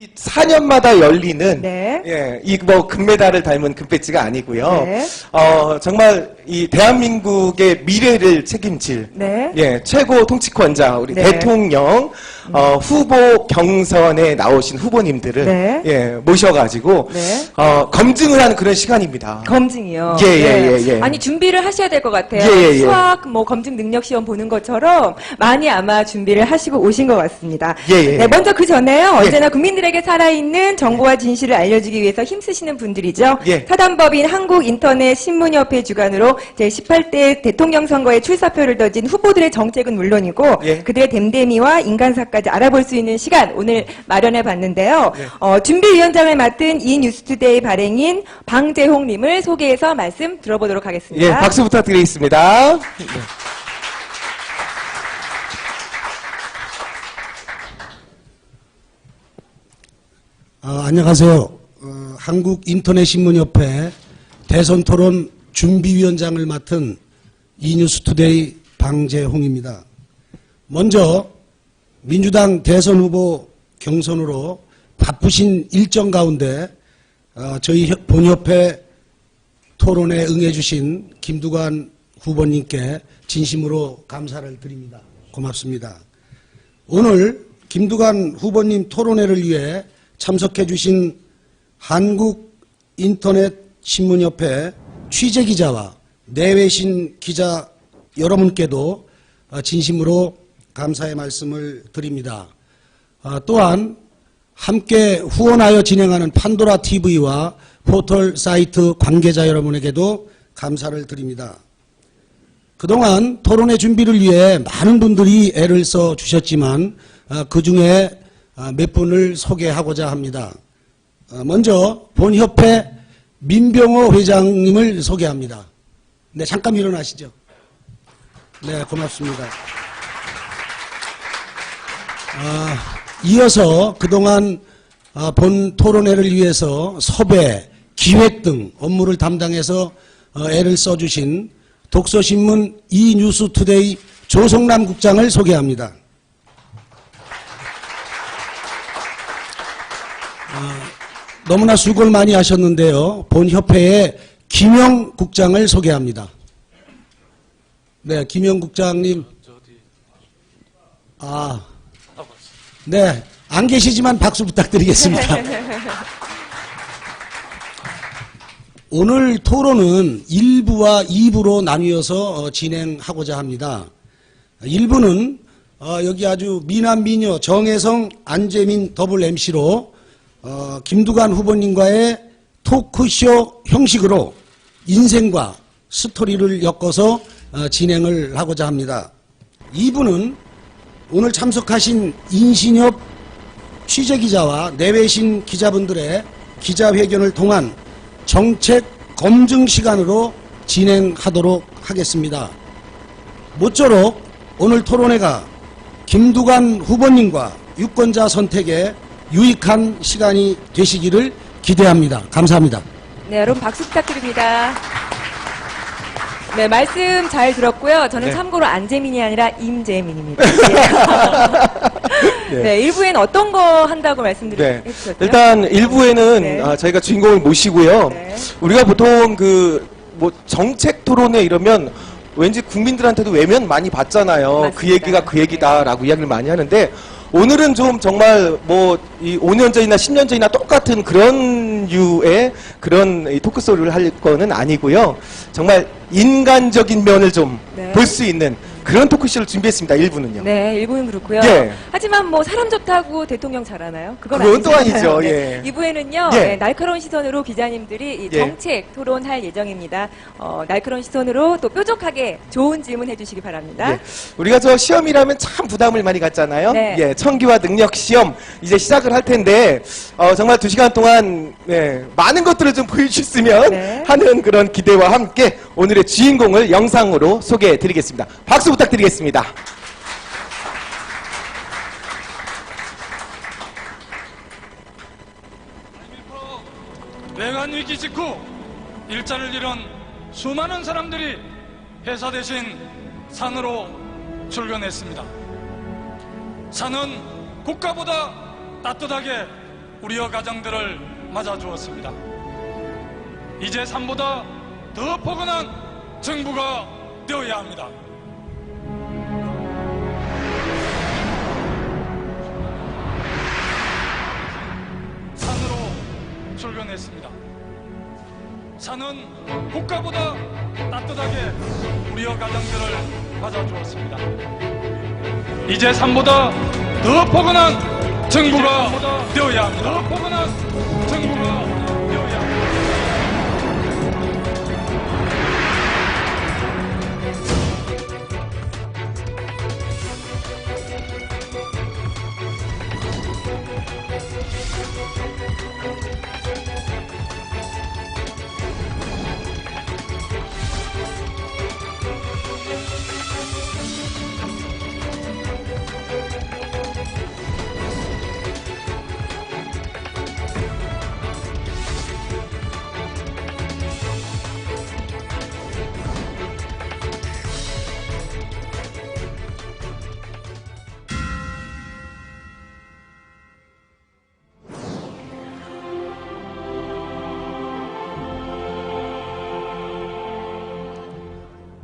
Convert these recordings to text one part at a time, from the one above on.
4년마다 열리는 네. 이 뭐 금메달을 닮은 금배지가 아니고요. 네. 정말 이 대한민국의 미래를 책임질 네. 최고 통치권자 우리 네. 대통령 후보 경선에 나오신 후보님들을 네. 모셔가지고 네. 검증을 하는 그런 시간입니다. 검증이요. 예. 아니 준비를 하셔야 될 것 같아요. 예. 수학 뭐 검증 능력 시험 보는 것처럼 많이 아마 준비를 하시고 오신 것 같습니다. 예. 네, 먼저 그 전에요. 언제나 국민들에게 살아있는 정보와 진실을 알려주기 위해서 힘쓰시는 분들이죠. 예. 사단법인 한국인터넷신문협회 주관으로 제18대 대통령 선거에 출사표를 던진 후보들의 정책은 물론이고 예. 그들의 댐댐이와 인간사까지 알아볼 수 있는 시간 오늘 마련해 봤는데요. 예. 준비위원장을 맡은 이뉴스투데이 발행인 방재홍님을 소개해서 말씀 들어보도록 하겠습니다. 예, 박수 부탁드리겠습니다. 안녕하세요. 한국인터넷신문협회 대선토론 준비위원장을 맡은 이뉴스투데이 방재홍입니다. 먼저 민주당 대선 후보 경선으로 바쁘신 일정 가운데 저희 본협회 토론에 응해주신 김두관 후보님께 진심으로 감사를 드립니다. 고맙습니다. 오늘 김두관 후보님 토론회를 위해 참석해 주신 한국인터넷신문협회 취재기자와 내외신 기자 여러분께도 진심으로 감사의 말씀을 드립니다. 또한 함께 후원하여 진행하는 판도라TV와 포털 사이트 관계자 여러분에게도 감사를 드립니다. 그동안 토론회 준비를 위해 많은 분들이 애를 써 주셨지만 그중에 몇 분을 소개하고자 합니다. 먼저 본협회 민병호 회장님을 소개합니다. 네, 잠깐 일어나시죠. 네, 고맙습니다. 이어서 그동안 본 토론회를 위해서 섭외, 기획 등 업무를 담당해서 애를 써주신 독서신문 이뉴스투데이 조성남 국장을 소개합니다. 너무나 수고를 많이 하셨는데요. 본 협회의 김영 국장을 소개합니다. 네, 김영 국장님. 네, 안 계시지만 박수 부탁드리겠습니다. 오늘 토론은 1부와 2부로 나뉘어서 진행하고자 합니다. 1부는 여기 아주 미남미녀 정혜성, 안재민 더블 MC로 김두관 후보님과의 토크쇼 형식으로 인생과 스토리를 엮어서 진행을 하고자 합니다. 2부는 오늘 참석하신 인신협 취재기자와 내외신 기자분들의 기자회견을 통한 정책 검증 시간으로 진행하도록 하겠습니다. 모쪼록 오늘 토론회가 김두관 후보님과 유권자 선택에 유익한 시간이 되시기를 기대합니다. 감사합니다. 네, 여러분 박수 부탁드립니다. 네, 말씀 잘 들었고요. 저는 네. 참고로 안재민이 아니라 임재민입니다. 네, 1부엔 어떤 거 한다고 말씀드렸죠? 일단 1부에는 네. 저희가 주인공을 모시고요. 네. 우리가 보통 뭐 정책 토론회 이러면 왠지 국민들한테도 외면 많이 받잖아요. 맞습니다. 그 얘기가 그 얘기다라고 이야기를 많이 하는데 오늘은 좀 정말 이 5년 전이나 10년 전이나 똑같은 그런 류의 그런 이 토크쇼를 할 거는 아니고요. 정말 인간적인 면을 좀 볼 수 네. 있는 그런 토크쇼를 준비했습니다. 1부는요. 네, 1부는 그렇고요. 예. 하지만 뭐 사람 좋다고 대통령 잘하나요? 그건 아니잖아요. 또 아니죠. 예. 2부에는요. 예. 네, 날카로운 시선으로 기자님들이 이 예. 정책 토론할 예정입니다. 날카로운 시선으로 또 뾰족하게 좋은 질문 해주시기 바랍니다. 예. 우리가 저 시험이라면 참 부담을 많이 갖잖아요. 네. 예, 청기와 능력 시험 이제 시작을 할 텐데 정말 2시간 동안 많은 것들을 좀 보여주셨으면 네. 하는 그런 기대와 함께 오늘의 주인공을 영상으로 소개해드리겠습니다. 박수 부탁드리겠습니다. 외환 위기 직후 일자를 잃은 수많은 사람들이 회사 대신 산으로 출근했습니다. 산은 국가보다 따뜻하게 우리의 가정들을 맞아주었습니다. 이제 삶보다 더 포근한 정부가 되어야 합니다. 산으로 출근했습니다. 산은 국가보다 따뜻하게 우리의 가정들을 맞아주었습니다. 이제 산보다 더 포근한 정부가 되어야 합니다. 더 포근한 정부가 되어야 합니다.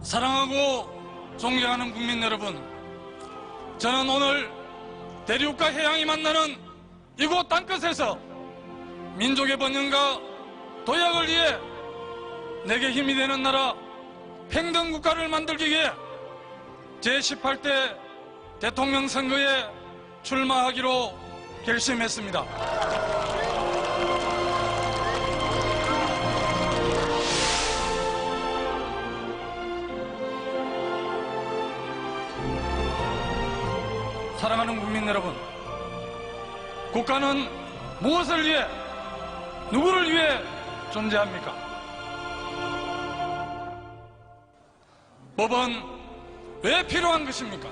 사랑하고 존경하는 국민 여러분, 저는 오늘 대륙과 해양이 만나는 이곳 땅끝에서 민족의 번영과 도약을 위해 내게 힘이 되는 나라 평등국가를 만들기 위해 제18대 대통령 선거에 출마하기로 결심했습니다. 사랑하는 국민 여러분, 국가는 무엇을 위해, 누구를 위해 존재합니까? 법은 왜 필요한 것입니까?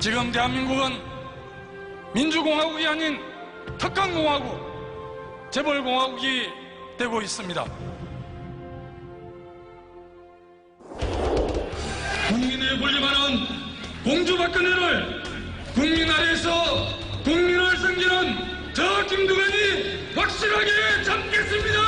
지금 대한민국은 민주공화국이 아닌 특권공화국, 재벌공화국이 되고 있습니다. 국민의 권리만은 공주박근혜를 국민 아래에서 국민을 섬기는 저 김두관이 확실하게 잡겠습니다.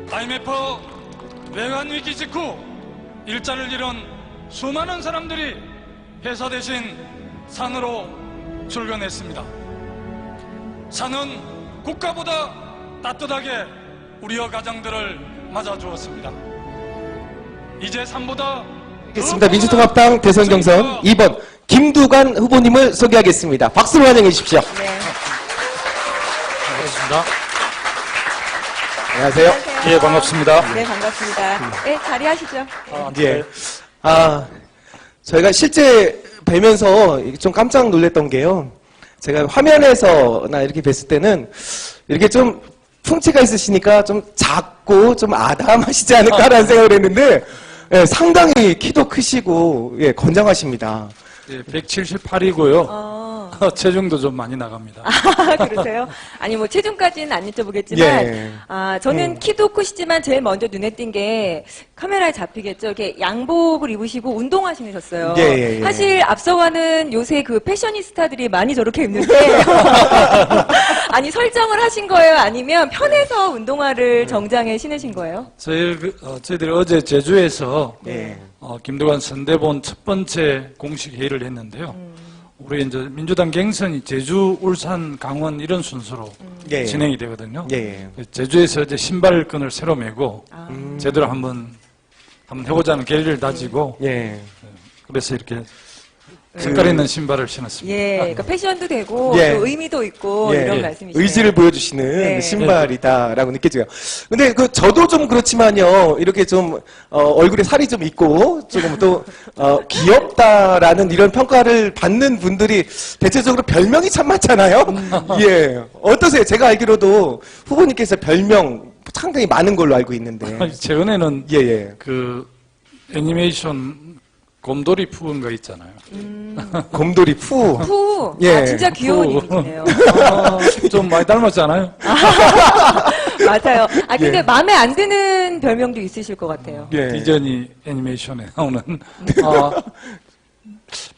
IMF 외환 위기 직후 일자를 잃은 수많은 사람들이 회사 대신 산으로 출근했습니다. 산은 국가보다 따뜻하게 우리의 가정들을 맞아주었습니다. 이제 산보다 알겠습니다. 민주통합당 대선 경선 2번 김두관 후보님을 소개하겠습니다. 박수로 환영해 주십시오. 네. 반갑습니다. 안녕하세요. 예, 반갑습니다. 네, 반갑습니다. 네, 자리하시죠. 예. 저희가 실제 뵈면서 좀 깜짝 놀랐던 게요. 제가 화면에서나 이렇게 뵀을 때는 이렇게 좀 풍치가 있으시니까 좀 작고 좀 아담하시지 않을까라는 생각을 했는데, 예, 상당히 키도 크시고, 예, 건장하십니다. 예, 178이고요. 체중도 좀 많이 나갑니다. 아, 그러세요? 아니, 뭐, 체중까지는 안 여쭤보겠지만, 예. 저는 키도 크시지만 제일 먼저 눈에 띈 게 카메라에 잡히겠죠. 이렇게 양복을 입으시고 운동화 신으셨어요. 예. 사실 앞서가는 요새 그 패셔니스타들이 많이 저렇게 입는데, 아니, 설정을 하신 거예요? 아니면 편해서 운동화를 정장에 신으신 거예요? 저희들이 어제 제주에서 예. 김두관 선대본 첫 번째 공식 회의를 했는데요. 우리 이제 민주당 경선이 제주, 울산, 강원 이런 순서로 예. 진행이 되거든요. 예. 제주에서 이제 신발끈을 새로 메고 제대로 한번 해보자는 계획을 다지고 예. 그래서 이렇게 색깔 있는 신발을 신었습니다. 예, 그러니까 패션도 되고, 예. 또 의미도 있고, 예. 이런 말씀이시네요. 의지를 보여주시는 네. 신발이다라고 느껴져요. 근데 저도 좀 그렇지만요, 이렇게 좀, 얼굴에 살이 좀 있고, 조금 또, 귀엽다라는 이런 평가를 받는 분들이 대체적으로 별명이 참 많잖아요? 예. 어떠세요? 제가 알기로도 후보님께서 별명 상당히 많은 걸로 알고 있는데. 최근에는 예. 그 애니메이션 곰돌이 푸은 거 있잖아요. 곰돌이 푸. 푸. 예. 아, 진짜 귀여운 푸. 이름이네요. 좀 많이 닮았잖아요. 맞아요. 아, 근데 예. 마음에 안 드는 별명도 있으실 것 같아요. 예. 디즈니 애니메이션에 나오는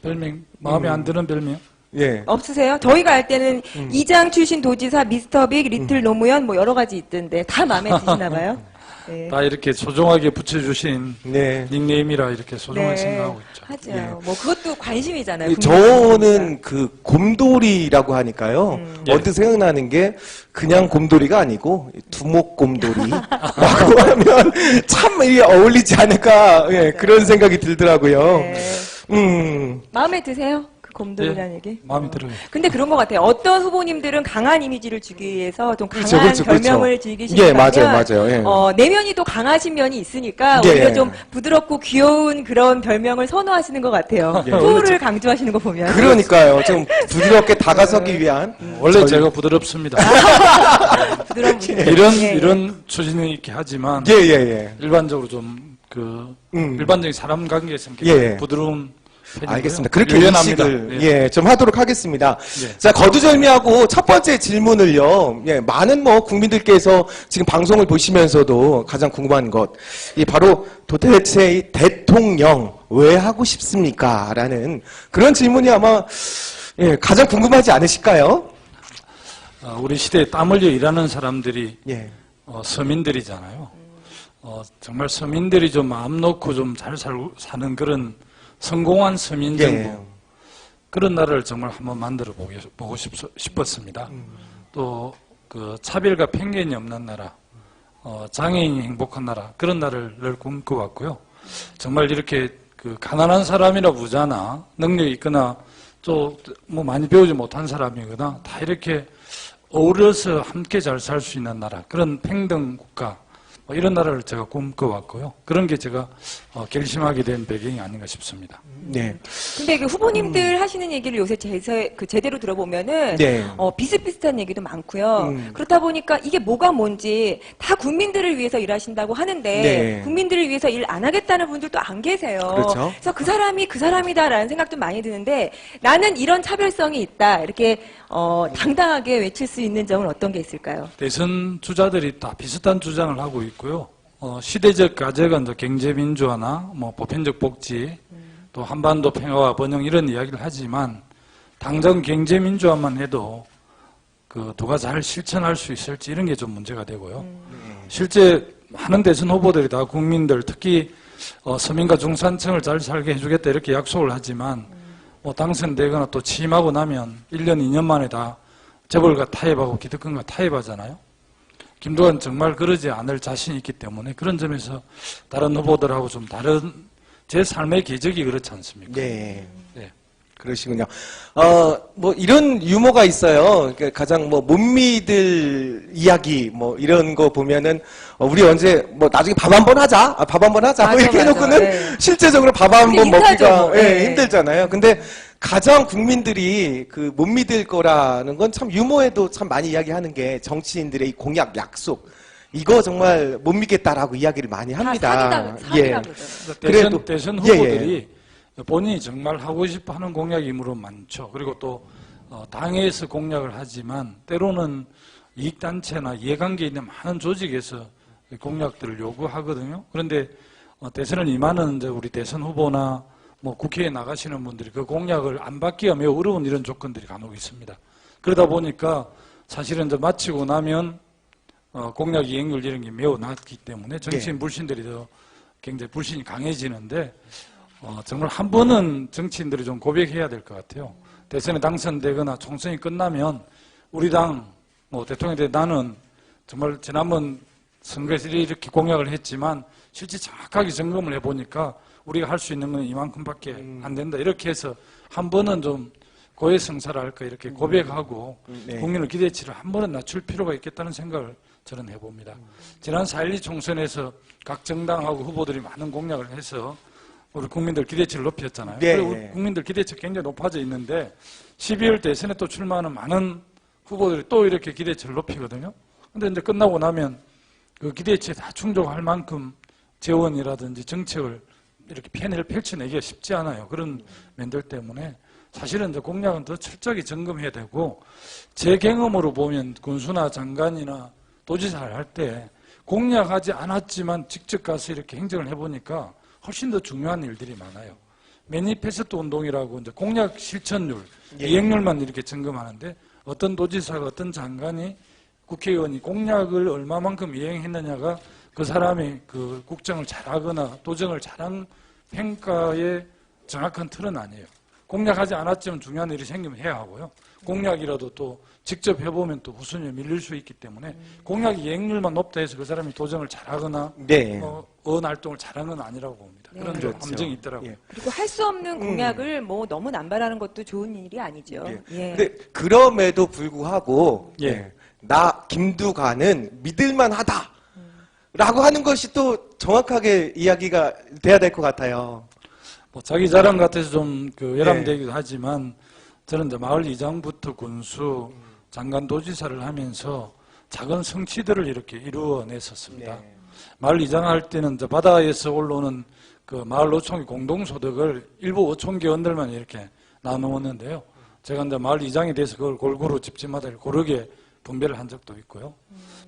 별명 마음에 안 드는 별명. 예. 없으세요? 저희가 알 때는 이장 출신 도지사, 미스터 빅, 리틀 노무현 뭐 여러 가지 있던데 다 마음에 드시나 봐요? 네. 다 이렇게 소중하게 붙여주신 네. 닉네임이라 이렇게 소중하게 생각하고 있죠. 하죠. 예. 뭐 그것도 관심이잖아요. 저는 그 곰돌이라고 하니까요. 예. 언뜻 생각나는 게 그냥 곰돌이가 아니고 두목곰돌이라고 하면 참 이게 어울리지 않을까 예, 그런 생각이 들더라고요. 네. 마음에 드세요? 그 곰돌이라는 예, 얘기? 마음에 들어요. 근데 그런 것 같아요. 어떤 후보님들은 강한 이미지를 주기 위해서 좀 강한 그렇죠, 그렇죠. 별명을 즐기시는 예, 반면, 맞아요. 예. 내면이 또 강하신 면이 있으니까 예. 오히려 좀 부드럽고 귀여운 그런 별명을 선호하시는 것 같아요. 예. 후를 강조하시는 거 보면. 그러니까요. 좀 부드럽게 다가서기 위한 원래 제가 부드럽습니다. 부드러운 분들. 이런 추진이 있게 하지만 예예예. 일반적으로 좀 일반적인 사람 관계 성격이 예. 부드러운 편이고요. 알겠습니다. 그렇게 유연합니다. 인식을 예. 좀 하도록 하겠습니다. 예. 자, 거두절미하고 첫 번째 질문을요. 많은 국민들께서 지금 방송을 보시면서도 가장 궁금한 것, 이 바로 도대체 이 대통령 왜 하고 싶습니까? 라는 그런 질문이 아마 가장 궁금하지 않으실까요? 우리 시대에 땀 흘려 일하는 사람들이 예. 서민들이잖아요. 정말 서민들이 좀 마음 놓고 좀 잘 사는 그런 성공한 서민 정부 예. 그런 나라를 정말 한번 만들어 보고 싶었습니다. 또 그 차별과 편견이 없는 나라, 장애인이 행복한 나라 그런 나라를 늘 꿈꿔왔고요. 정말 이렇게 그 가난한 사람이나 부자나 능력이 있거나 또 뭐 많이 배우지 못한 사람이거나 다 이렇게 어우러서 함께 잘 살 수 있는 나라 그런 평등 국가 뭐 이런 나라를 제가 꿈꿔왔고요. 그런 게 제가 결심하게 된 배경이 아닌가 싶습니다. 네. 근데 그 후보님들 하시는 얘기를 요새 제대로 들어보면은 네. 비슷비슷한 얘기도 많고요. 그렇다 보니까 이게 뭐가 뭔지 다 국민들을 위해서 일하신다고 하는데 네. 국민들을 위해서 일 안 하겠다는 분들도 안 계세요. 그렇죠. 그래서 그 사람이 그 사람이다라는 생각도 많이 드는데 나는 이런 차별성이 있다 이렇게 당당하게 외칠 수 있는 점은 어떤 게 있을까요? 대선 주자들이 다 비슷한 주장을 하고 있고요. 시대적 과제가 이제 경제민주화나 뭐 보편적 복지, 또 한반도 평화와 번영 이런 이야기를 하지만 당장 경제민주화만 해도 그 누가 잘 실천할 수 있을지 이런 게 좀 문제가 되고요. 실제 많은 대선 후보들이 다 국민들 특히 서민과 중산층을 잘 살게 해주겠다 이렇게 약속을 하지만 뭐 당선되거나 또 취임하고 나면 1년, 2년 만에 다 재벌과 타협하고 기득권과 타협하잖아요. 김두관 정말 그러지 않을 자신이 있기 때문에 그런 점에서 다른 후보들하고 좀 다른 제 삶의 기적이 그렇지 않습니까? 네. 네. 그러시군요. 뭐 이런 유머가 있어요. 그러니까 가장 못 믿을 이야기 뭐 이런 거 보면은 우리 언제 뭐 나중에 밥 한번 하자. 밥 한번 하자. 뭐 맞아, 이렇게 맞아. 해놓고는 네. 실제적으로 밥 한번 그게 힘들죠, 먹기가 뭐. 네. 힘들잖아요. 근데 가장 국민들이 그 못 믿을 거라는 건 참 유머에도 참 많이 이야기하는 게 정치인들의 이 공약 약속. 이거 정말 못 믿겠다라고 이야기를 많이 합니다. 다 사기다 그러죠. 그래도- 대선 예, 예. 후보들이 본인이 정말 하고 싶어 하는 공약이므로 많죠. 그리고 또 당에서 공약을 하지만 때로는 이익단체나 이해관계에 있는 많은 조직에서 공약들을 요구하거든요. 그런데 대선을 임하는 이제 우리 대선 후보나 뭐 국회에 나가시는 분들이 그 공약을 안 받기가 매우 어려운 이런 조건들이 간혹 있습니다. 그러다 보니까 사실은 이제 마치고 나면 공약 이행률 이런 게 매우 낮기 때문에 정치인 불신들이 더 굉장히 불신이 강해지는데 정말 한 번은 정치인들이 좀 고백해야 될 것 같아요. 대선에 당선되거나 총선이 끝나면 우리 당 대통령에 대해 나는 정말 지난번 선거에서 이렇게 공약을 했지만 실제 정확하게 점검을 해보니까 우리가 할 수 있는 건 이만큼밖에 안 된다. 이렇게 해서 한 번은 좀 고해성사를 할까 이렇게 고백하고 네. 국민의 기대치를 한 번은 낮출 필요가 있겠다는 생각을 저는 해봅니다. 지난 4.12 총선에서 각 정당하고 후보들이 많은 공약을 해서 우리 국민들 기대치를 높였잖아요. 네, 그리고 네. 국민들 기대치가 굉장히 높아져 있는데 12월 대선에 또 출마하는 많은 후보들이 또 이렇게 기대치를 높이거든요. 근데 이제 끝나고 나면 그 기대치에 다 충족할 만큼 재원이라든지 정책을 이렇게 편을 펼쳐내기가 쉽지 않아요. 그런 면들 때문에 사실은 이제 공약은 더 철저하게 점검해야 되고, 제 경험으로 보면 군수나 장관이나 도지사를 할 때 공약하지 않았지만 직접 가서 이렇게 행정을 해보니까 훨씬 더 중요한 일들이 많아요. 매니페스토 운동이라고 이제 공약 실천율, 이행률만 이렇게 점검하는데, 어떤 도지사가 어떤 장관이 국회의원이 공약을 얼마만큼 이행했느냐가 그 사람이 그 국정을 잘하거나 도정을 잘한 평가의 정확한 틀은 아니에요. 공약하지 않았지만 중요한 일이 생기면 해야 하고요. 공약이라도 또 직접 해보면 또 후순위에 밀릴 수 있기 때문에 공약 이행률만 높다 해서 그 사람이 도정을 잘하거나 네. 의원 활동을 잘한 건 아니라고 봅니다. 네. 그런 그렇죠. 함정이 있더라고요. 예. 그리고 할 수 없는 공약을 뭐 너무 남발하는 것도 좋은 일이 아니죠. 예. 예. 근데 그럼에도 불구하고 예. 예, 나 김두관은 믿을만하다 라고 하는 것이 또 정확하게 이야기가 돼야 될 것 같아요. 뭐 자기 자랑 같아서 좀 그 외람되기도 네. 하지만, 저는 이제 마을 이장부터 군수, 장관, 도지사를 하면서 작은 성취들을 이렇게 이루어냈었습니다. 네. 마을 이장할 때는 이제 바다에서 올라오는 그 마을 노총의 공동소득을 일부 어촌계원들만 이렇게 나누었는데요. 제가 이제 마을 이장이 돼서 그걸 골고루 집집마다 고르게 분배를 한 적도 있고요.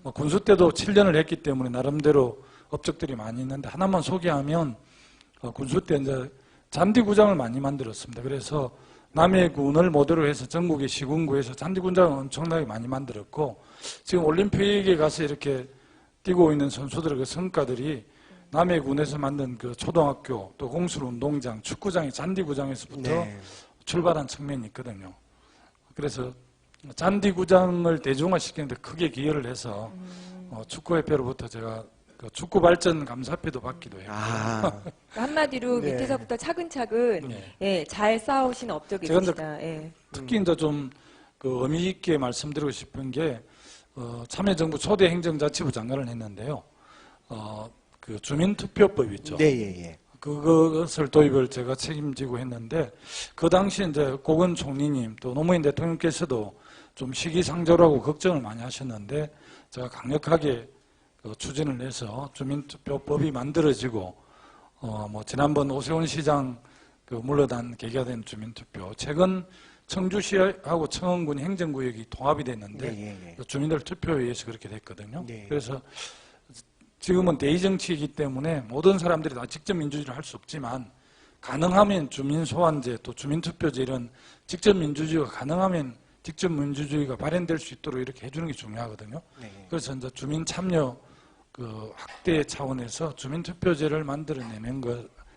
뭐 군수 때도 7년을 했기 때문에 나름대로 업적들이 많이 있는데, 하나만 소개하면 군수 때 이제 잔디구장을 많이 만들었습니다. 그래서 남해군을 모델로 해서 전국의 시군구에서 잔디구장을 엄청나게 많이 만들었고, 지금 올림픽에 가서 이렇게 뛰고 있는 선수들의 그 성과들이 남해군에서 만든 그 초등학교, 또 공술운동장, 축구장의 잔디구장에서부터 네. 출발한 측면이 있거든요. 그래서 잔디구장을 대중화시키는데 크게 기여를 해서 축구협회로부터 제가 그 축구 발전 감사패도 받기도 했고, 아, 한마디로 네. 밑에서부터 차근차근 네. 예, 잘 싸우신 업적이 제가 있으시다. 예. 특히 이제 좀 그 의미 있게 말씀드리고 싶은 게, 참여정부 초대 행정자치부 장관을 했는데요. 그 주민투표법 있죠. 네, 예, 예. 그것을 도입을 제가 책임지고 했는데, 그 당시 이제 고건 총리님 또 노무현 대통령께서도 좀 시기상조라고 걱정을 많이 하셨는데, 제가 강력하게 그 추진을 해서 주민투표법이 만들어지고, 뭐 지난번 오세훈 시장 그 물러난 계기가 된 주민투표, 최근 청주시하고 청원군 행정구역이 통합이 됐는데 네, 예, 예. 주민들 투표에 의해서 그렇게 됐거든요. 네. 그래서 지금은 대의정치이기 때문에 모든 사람들이 다 직접 민주주의를 할 수 없지만, 가능하면 주민소환제 또 주민투표제 이런 직접 민주주의가 가능하면 직접 민주주의가 발현될 수 있도록 이렇게 해주는 게 중요하거든요. 네. 그래서 이제 주민 참여 그 확대 차원에서 주민투표제를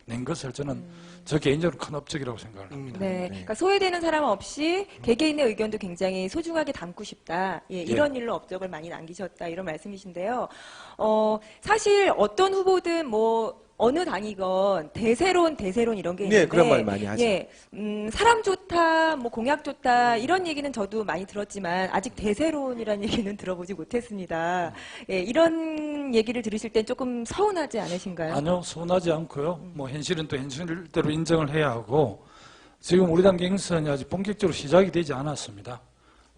낸 것을 저는 저 개인적으로 큰 업적이라고 생각을 합니다. 네. 그러니까 소외되는 사람 없이 개개인의 의견도 굉장히 소중하게 담고 싶다. 예, 이런 일로 업적을 많이 남기셨다. 이런 말씀이신데요. 사실 어떤 후보든 뭐 어느 당이건 대세론 이런 게 있는데, 네, 그런 말 많이 하죠. 예, 사람 좋다, 뭐 공약 좋다 이런 얘기는 저도 많이 들었지만 아직 대세론이라는 얘기는 들어보지 못했습니다. 예, 이런 얘기를 들으실 땐 조금 서운하지 않으신가요? 아니요, 서운하지 않고요. 뭐 현실은 또 현실대로 인정을 해야 하고, 지금 우리 당 경선이 아직 본격적으로 시작이 되지 않았습니다.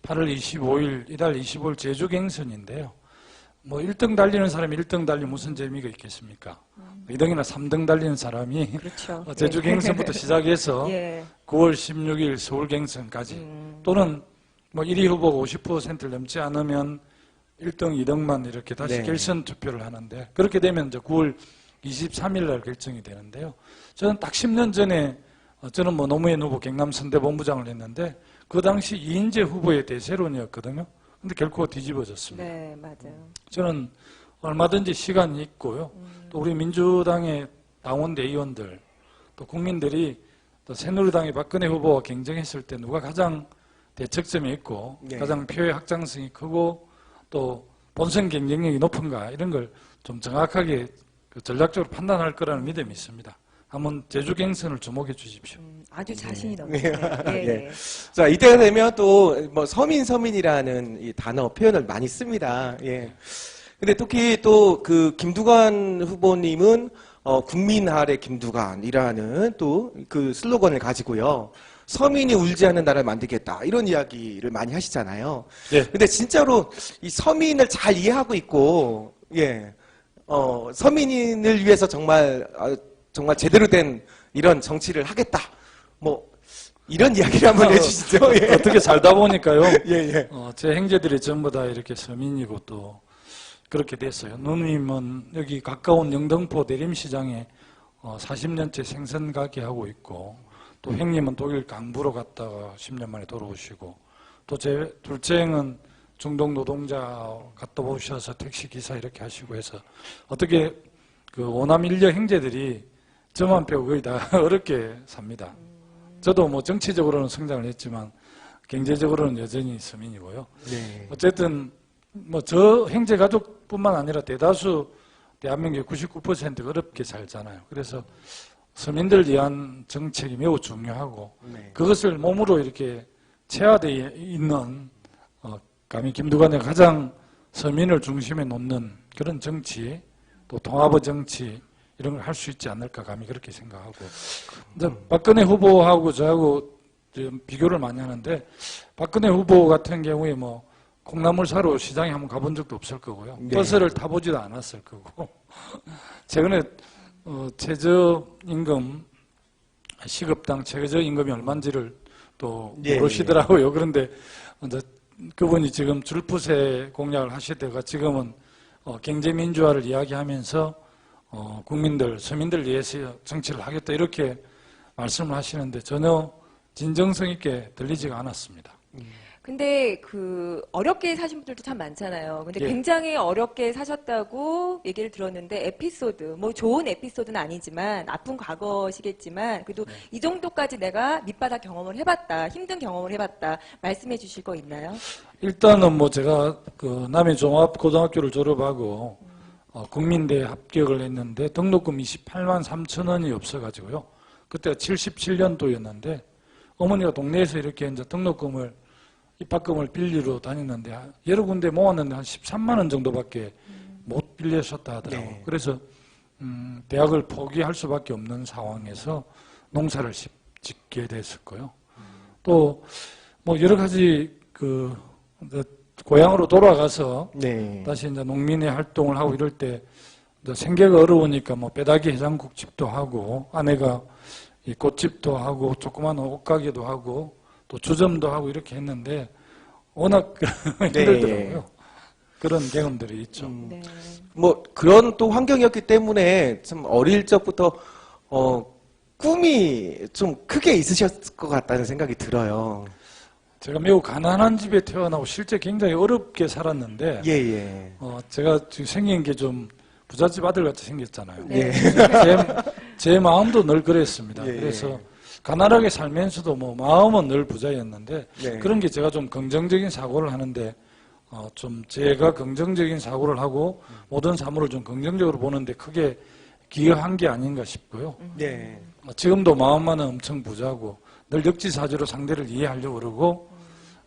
8월 25일, 이달 25일 제주 경선인데요. 뭐 1등 달리는 사람이 1등 달리면 무슨 재미가 있겠습니까? 2등이나 3등 달리는 사람이 그렇죠. 제주 예. 경선부터 시작해서 예. 9월 16일 서울 경선까지, 또는 뭐 1위 후보가 50%를 넘지 않으면 1등, 2등만 이렇게 다시 네. 결선 투표를 하는데, 그렇게 되면 이제 9월 23일 날 결정이 되는데요. 저는 딱 10년 전에 저는 뭐 노무현 후보 경남 선대본부장을 했는데, 그 당시 이인재 후보의 대세론이었거든요. 근데 결코 뒤집어졌습니다. 네, 맞아요. 저는 얼마든지 시간이 있고요. 또 우리 민주당의 당원대 의원들, 또 국민들이 또 새누리당의 박근혜 후보와 경쟁했을 때 누가 가장 대척점이 있고 네. 가장 표의 확장성이 크고 또 본선 경쟁력이 높은가, 이런 걸 좀 정확하게 그 전략적으로 판단할 거라는 믿음이 있습니다. 한번 제주 경선을 주목해 주십시오. 아주 자신이 넘치네요. 예, 예. 예. 자, 이때가 되면 또 뭐 서민이라는 이 단어 표현을 많이 씁니다. 예. 근데 특히 또 그 김두관 후보님은 국민할의 김두관이라는 또 그 슬로건을 가지고요. 서민이 울지 않는 나라를 만들겠다, 이런 이야기를 많이 하시잖아요. 예. 근데 진짜로 이 서민을 잘 이해하고 있고, 예, 서민을 위해서 정말 정말 제대로 된 이런 정치를 하겠다. 뭐 이런 이야기를 한번 해주시죠. 예. 어떻게 살다 보니까요. 예, 예. 제 형제들이 전부 다 이렇게 서민이고 또 그렇게 됐어요. 누님은 여기 가까운 영등포 대림시장에 40년째 생선 가게 하고 있고, 또 형님은 독일 강부로 갔다가 10년 만에 돌아오시고, 또 제 둘째 형은 중동 노동자 갔다 오셔서 택시기사 이렇게 하시고 해서, 어떻게 그 오남 일녀 형제들이 저만 빼고 거의 다 어렵게 삽니다. 저도 뭐 정치적으로는 성장을 했지만 경제적으로는 여전히 서민이고요. 네. 어쨌든 뭐 저 형제 가족뿐만 아니라 대다수 대한민국의 99%가 어렵게 살잖아요. 그래서 서민들 위한 정책이 매우 중요하고, 네. 그것을 몸으로 이렇게 체화되어 있는 감히 김두관의 가장 서민을 중심에 놓는 그런 정치, 또 통합의 정치 이런 걸 할 수 있지 않을까 감히 그렇게 생각하고, 이제 박근혜 후보하고 저하고 좀 비교를 많이 하는데, 박근혜 후보 같은 경우에 뭐 콩나물 사러 시장에 한번 가본 적도 없을 거고요. 네. 버스를 타보지도 않았을 거고, 최근에 최저임금 시급당 최저임금이 얼마인지를 또 예, 모르시더라고요. 그런데 이제 그분이 지금 줄푸세 공약을 하시다가 지금은 경제민주화를 이야기하면서 국민들, 서민들 위해서 정치를 하겠다 이렇게 말씀을 하시는데 전혀 진정성 있게 들리지가 않았습니다. 근데 그 어렵게 사신 분들도 참 많잖아요. 근데 예. 굉장히 어렵게 사셨다고 얘기를 들었는데 에피소드, 뭐 좋은 에피소드는 아니지만 나쁜 과거시겠지만 그래도 이 정도까지 내가 밑바닥 경험을 해봤다, 힘든 경험을 해봤다 말씀해 주실 거 있나요? 일단은 뭐 제가 그 남해 종합고등학교를 졸업하고 국민대 합격을 했는데 등록금 28만 3천 원이 없어가지고요. 그때가 77년도였는데 어머니가 동네에서 이렇게 이제 등록금을 입학금을 빌리러 다녔는데 여러 군데 모았는데 한 13만 원 정도밖에 못 빌려셨다 하더라고요. 네. 그래서 대학을 포기할 수밖에 없는 상황에서 농사를 짓게 됐었고요. 또 뭐 여러 가지 그 고향으로 돌아가서 네. 다시 이제 농민의 활동을 하고 이럴 때 이제 생계가 어려우니까 뭐 빼다기 해장국집도 하고 아내가 이 꽃집도 하고 조그마한 옷가게도 하고 또 주점도 하고 이렇게 했는데 워낙 힘들더라고요. 그런 경험들이 있죠. 네. 뭐 그런 또 환경이었기 때문에 참 어릴 적부터 꿈이 좀 크게 있으셨을 것 같다는 생각이 들어요. 제가 매우 가난한 집에 태어나고 실제 굉장히 어렵게 살았는데 예, 예. 제가 지금 생긴 게 좀 부잣집 아들 같이 생겼잖아요. 예. 제 마음도 늘 그랬습니다. 예, 그래서 가난하게 살면서도 뭐 마음은 늘 부자였는데 네. 그런 게 제가 좀 긍정적인 사고를 하는데 좀 제가 긍정적인 사고를 하고 모든 사물을 좀 긍정적으로 보는데 크게 기여한 게 아닌가 싶고요. 네. 지금도 마음만은 엄청 부자고 늘 역지사지로 상대를 이해하려고 그러고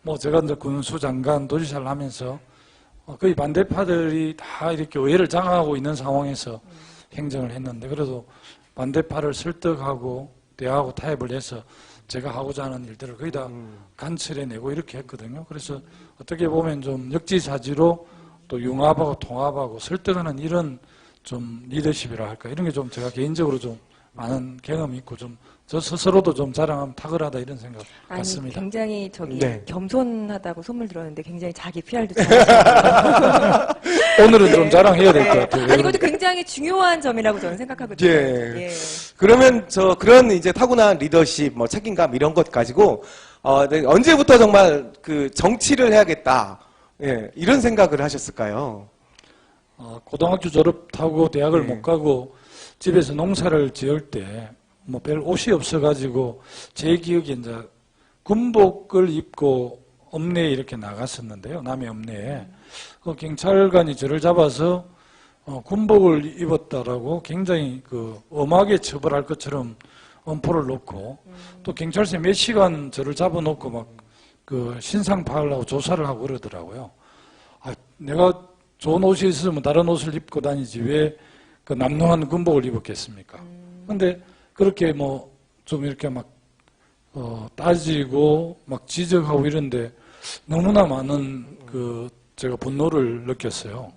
뭐 제가 이제 군수 장관 도지사를 하면서 거의 반대파들이 다 이렇게 의회를 장악하고 있는 상황에서 행정을 했는데 그래도 반대파를 설득하고 대화하고 타협을 해서 제가 하고자 하는 일들을 거의 다 간철해내고 이렇게 했거든요. 그래서 어떻게 보면 좀 역지사지로 또 융합하고 통합하고 설득하는 이런 좀 리더십이라 할까 이런 게 좀 제가 개인적으로 좀 많은 경험이 있고 좀 저 스스로도 좀 자랑하면 탁월하다 이런 생각 아니, 같습니다. 굉장히 저기 네. 겸손하다고 소문을 들었는데 굉장히 자기 PR도 잘하시고 오늘은 좀 자랑해야 될 것 같아요. 아니 이것도 굉장히 중요한 점이라고 저는 생각하거든요. 예. 그러면 그런 이제 타고난 리더십, 뭐 책임감 이런 것 가지고 네, 언제부터 정말 그 정치를 해야겠다, 예, 이런 생각을 하셨을까요? 고등학교 졸업하고 대학을 네. 못 가고 집에서 농사를 지을 때 뭐 별 옷이 없어가지고 제 기억에 이제 군복을 입고 읍내에 이렇게 나갔었는데요. 남해 읍내에 그 경찰관이 저를 잡아서 군복을 입었다라고 굉장히 그 엄하게 처벌할 것처럼 엄포를 놓고 또 경찰서에 몇 시간 저를 잡아놓고 막 그 신상 파악을 하고 조사를 하고 그러더라고요. 내가 좋은 옷이 있으면 다른 옷을 입고 다니지 왜 그 남루한 군복을 입었겠습니까? 근데 그렇게 뭐 좀 이렇게 막 따지고 막 지적하고 이런데 너무나 많은 그 제가 분노를 느꼈어요.